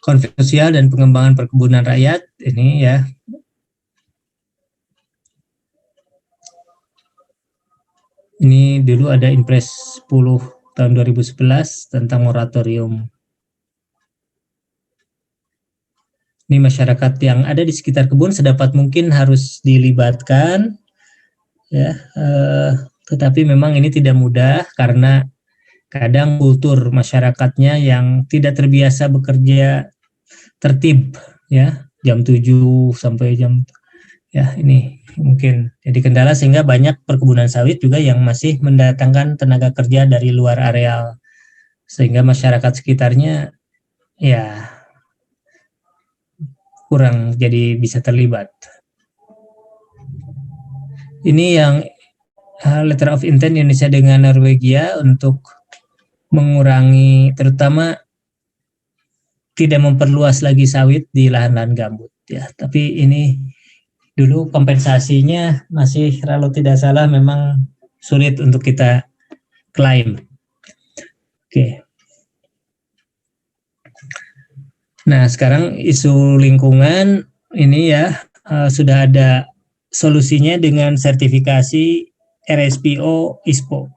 Konflik sosial dan pengembangan perkebunan rakyat, ini ya. Ini dulu ada Impres 10 tahun 2011 tentang moratorium. Ini masyarakat yang ada di sekitar kebun sedapat mungkin harus dilibatkan, ya. Tetapi memang ini tidak mudah karena kadang kultur masyarakatnya yang tidak terbiasa bekerja tertib, ya, jam 7 sampai jam, ya ini mungkin jadi kendala sehingga banyak perkebunan sawit juga yang masih mendatangkan tenaga kerja dari luar areal sehingga masyarakat sekitarnya ya kurang jadi bisa terlibat. Ini yang letter of intent Indonesia dengan Norwegia untuk mengurangi, terutama tidak memperluas lagi sawit di lahan-lahan gambut ya. Tapi ini dulu kompensasinya masih kalau tidak salah memang sulit untuk kita klaim. Oke. Nah, sekarang isu lingkungan ini ya sudah ada solusinya dengan sertifikasi RSPO ISPO.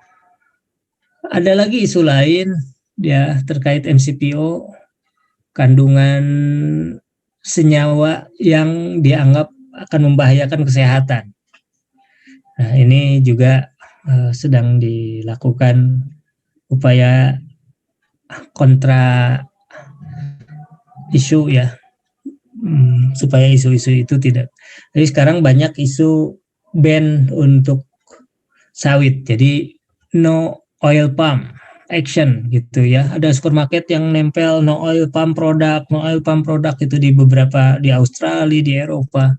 Ada lagi isu lain ya terkait MCPO, kandungan senyawa yang dianggap akan membahayakan kesehatan. Nah, ini juga sedang dilakukan upaya kontra isu ya, supaya isu-isu itu tidak. Jadi sekarang banyak isu ban untuk sawit, jadi no oil palm action gitu ya. Ada supermarket yang nempel no oil palm product itu di beberapa, di Australia, di Eropa.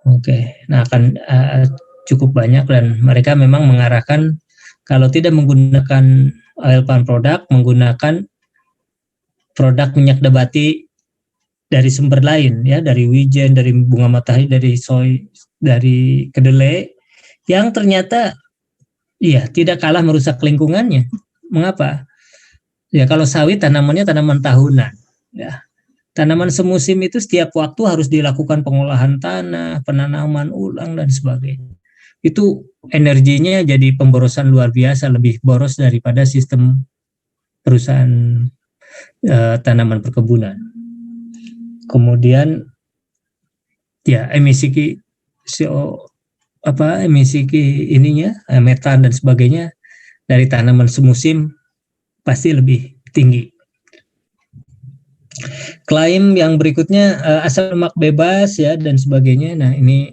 Oke, nah akan cukup banyak dan mereka memang mengarahkan kalau tidak menggunakan oil palm product, menggunakan produk minyak nabati dari sumber lain ya, dari wijen, dari bunga matahari, dari soy, dari kedelai yang ternyata iya tidak kalah merusak lingkungannya. Mengapa? Ya kalau sawit tanamannya tanaman tahunan ya. Tanaman semusim itu setiap waktu harus dilakukan pengolahan tanah, penanaman ulang dan sebagainya. Itu energinya jadi pemborosan luar biasa, lebih boros daripada sistem perusahaan tanaman perkebunan. Kemudian ya emisi ininya metan dan sebagainya dari tanaman semusim pasti lebih tinggi. Klaim yang berikutnya asam lemak bebas ya dan sebagainya. Nah ini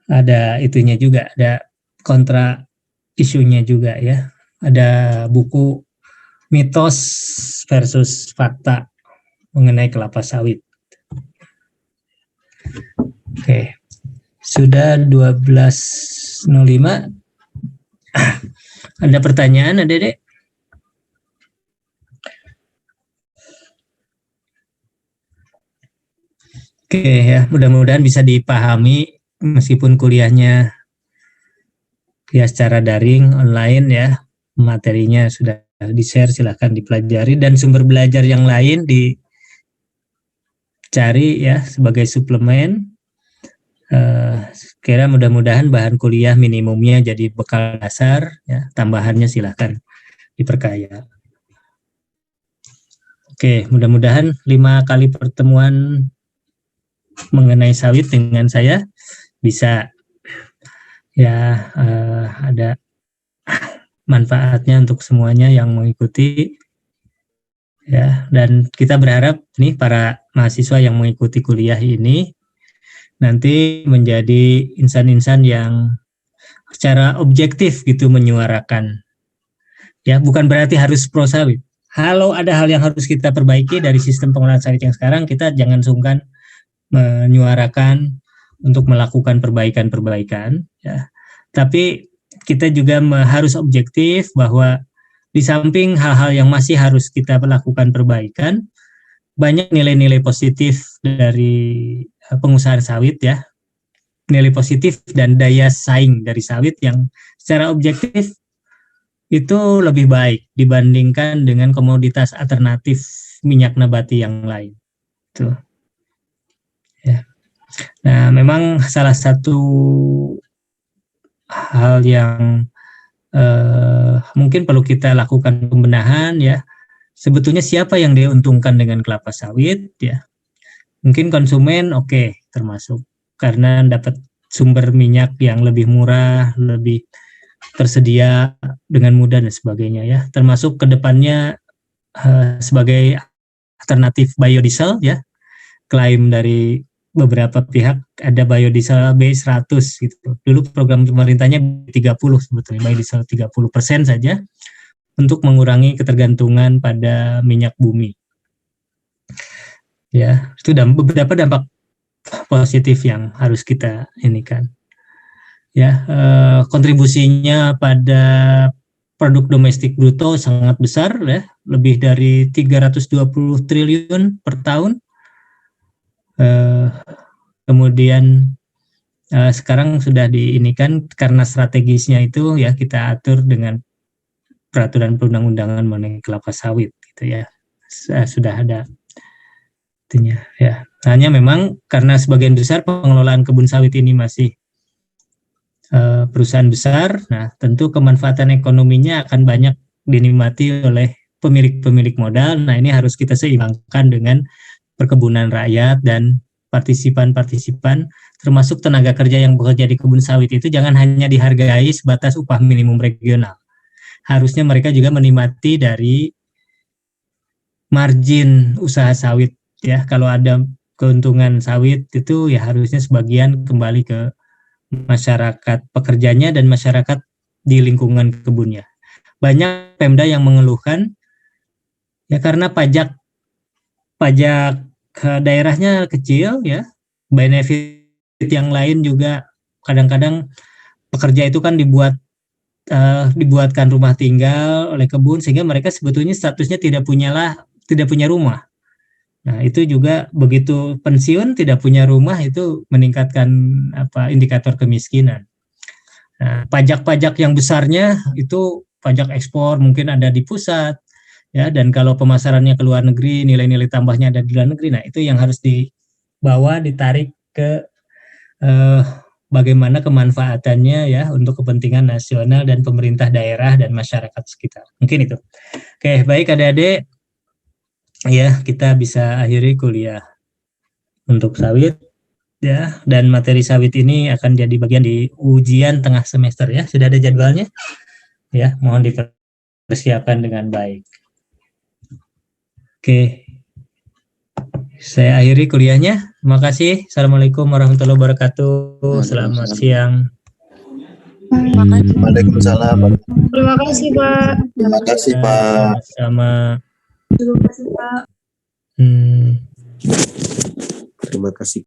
ada itunya juga, ada kontra isunya juga ya. Ada buku mitos versus fakta mengenai kelapa sawit. Oke. Sudah 12.05. Ada pertanyaan, Adek? Oke ya, mudah-mudahan bisa dipahami meskipun kuliahnya ya secara daring online ya, materinya sudah di-share, silahkan dipelajari, dan sumber belajar yang lain dicari ya sebagai suplemen. Kira mudah-mudahan bahan kuliah minimumnya jadi bekal dasar ya, tambahannya silahkan diperkaya. Oke, mudah-mudahan 5 kali pertemuan mengenai sawit dengan saya bisa ya ada manfaatnya untuk semuanya yang mengikuti ya, dan kita berharap nih para mahasiswa yang mengikuti kuliah ini nanti menjadi insan-insan yang secara objektif gitu menyuarakan ya, bukan berarti harus pro sawit. Kalau ada hal yang harus kita perbaiki dari sistem pengolahan sawit yang sekarang, kita jangan sungkan menyuarakan untuk melakukan perbaikan-perbaikan ya. Tapi kita juga harus objektif bahwa di samping hal-hal yang masih harus kita lakukan perbaikan, banyak nilai-nilai positif dari pengusahaan sawit ya. Nilai positif dan daya saing dari sawit yang secara objektif itu lebih baik dibandingkan dengan komoditas alternatif minyak nabati yang lain. Tuh. Ya. Nah, memang salah satu hal yang mungkin perlu kita lakukan pembenahan ya. Sebetulnya siapa yang diuntungkan dengan kelapa sawit ya? Mungkin konsumen oke, termasuk karena dapat sumber minyak yang lebih murah, lebih tersedia dengan mudah dan sebagainya ya. Termasuk kedepannya sebagai alternatif biodiesel ya. Klaim dari beberapa pihak ada biodiesel B100 gitu. Dulu program pemerintahnya 30 sebetulnya, biodiesel 30% saja untuk mengurangi ketergantungan pada minyak bumi. Ya, itu beberapa dampak positif yang harus kita inikan. Ya, kontribusinya pada produk domestik bruto sangat besar ya, lebih dari 320 triliun per tahun. Kemudian sekarang sudah diinikan karena strategisnya itu ya kita atur dengan peraturan perundang-undangan mengenai kelapa sawit gitu ya, sudah ada itunya ya. Hanya memang karena sebagian besar pengelolaan kebun sawit ini masih perusahaan besar, nah tentu kemanfaatan ekonominya akan banyak dinikmati oleh pemilik-pemilik modal. Nah ini harus kita seimbangkan dengan perkebunan rakyat dan partisipan-partisipan, termasuk tenaga kerja yang bekerja di kebun sawit itu jangan hanya dihargai sebatas upah minimum regional. Harusnya mereka juga menikmati dari margin usaha sawit ya. Kalau ada keuntungan sawit itu ya harusnya sebagian kembali ke masyarakat pekerjanya dan masyarakat di lingkungan kebunnya. Banyak Pemda yang mengeluhkan ya karena pajak daerahnya kecil ya, benefit yang lain juga kadang-kadang pekerja itu kan dibuatkan rumah tinggal oleh kebun sehingga mereka sebetulnya statusnya tidak punya rumah. Nah, itu juga begitu pensiun tidak punya rumah itu meningkatkan indikator kemiskinan. Nah, pajak-pajak yang besarnya itu pajak ekspor mungkin ada di pusat ya, dan kalau pemasarannya ke luar negeri nilai-nilai tambahnya ada di luar negeri. Nah, itu yang harus ditarik ke bagaimana kemanfaatannya ya untuk kepentingan nasional dan pemerintah daerah dan masyarakat sekitar. Mungkin itu. Oke, baik adik-adik. Ya, kita bisa akhiri kuliah untuk sawit ya, dan materi sawit ini akan jadi bagian di ujian tengah semester ya. Sudah ada jadwalnya. Ya, mohon dipersiapkan dengan baik. Oke. Saya akhiri kuliahnya. Terima kasih. Assalamualaikum warahmatullahi wabarakatuh. Selamat siang. Waalaikumsalam. Terima kasih, Pak. Terima kasih, Pak. Sama. Terima kasih, Pak. Terima kasih.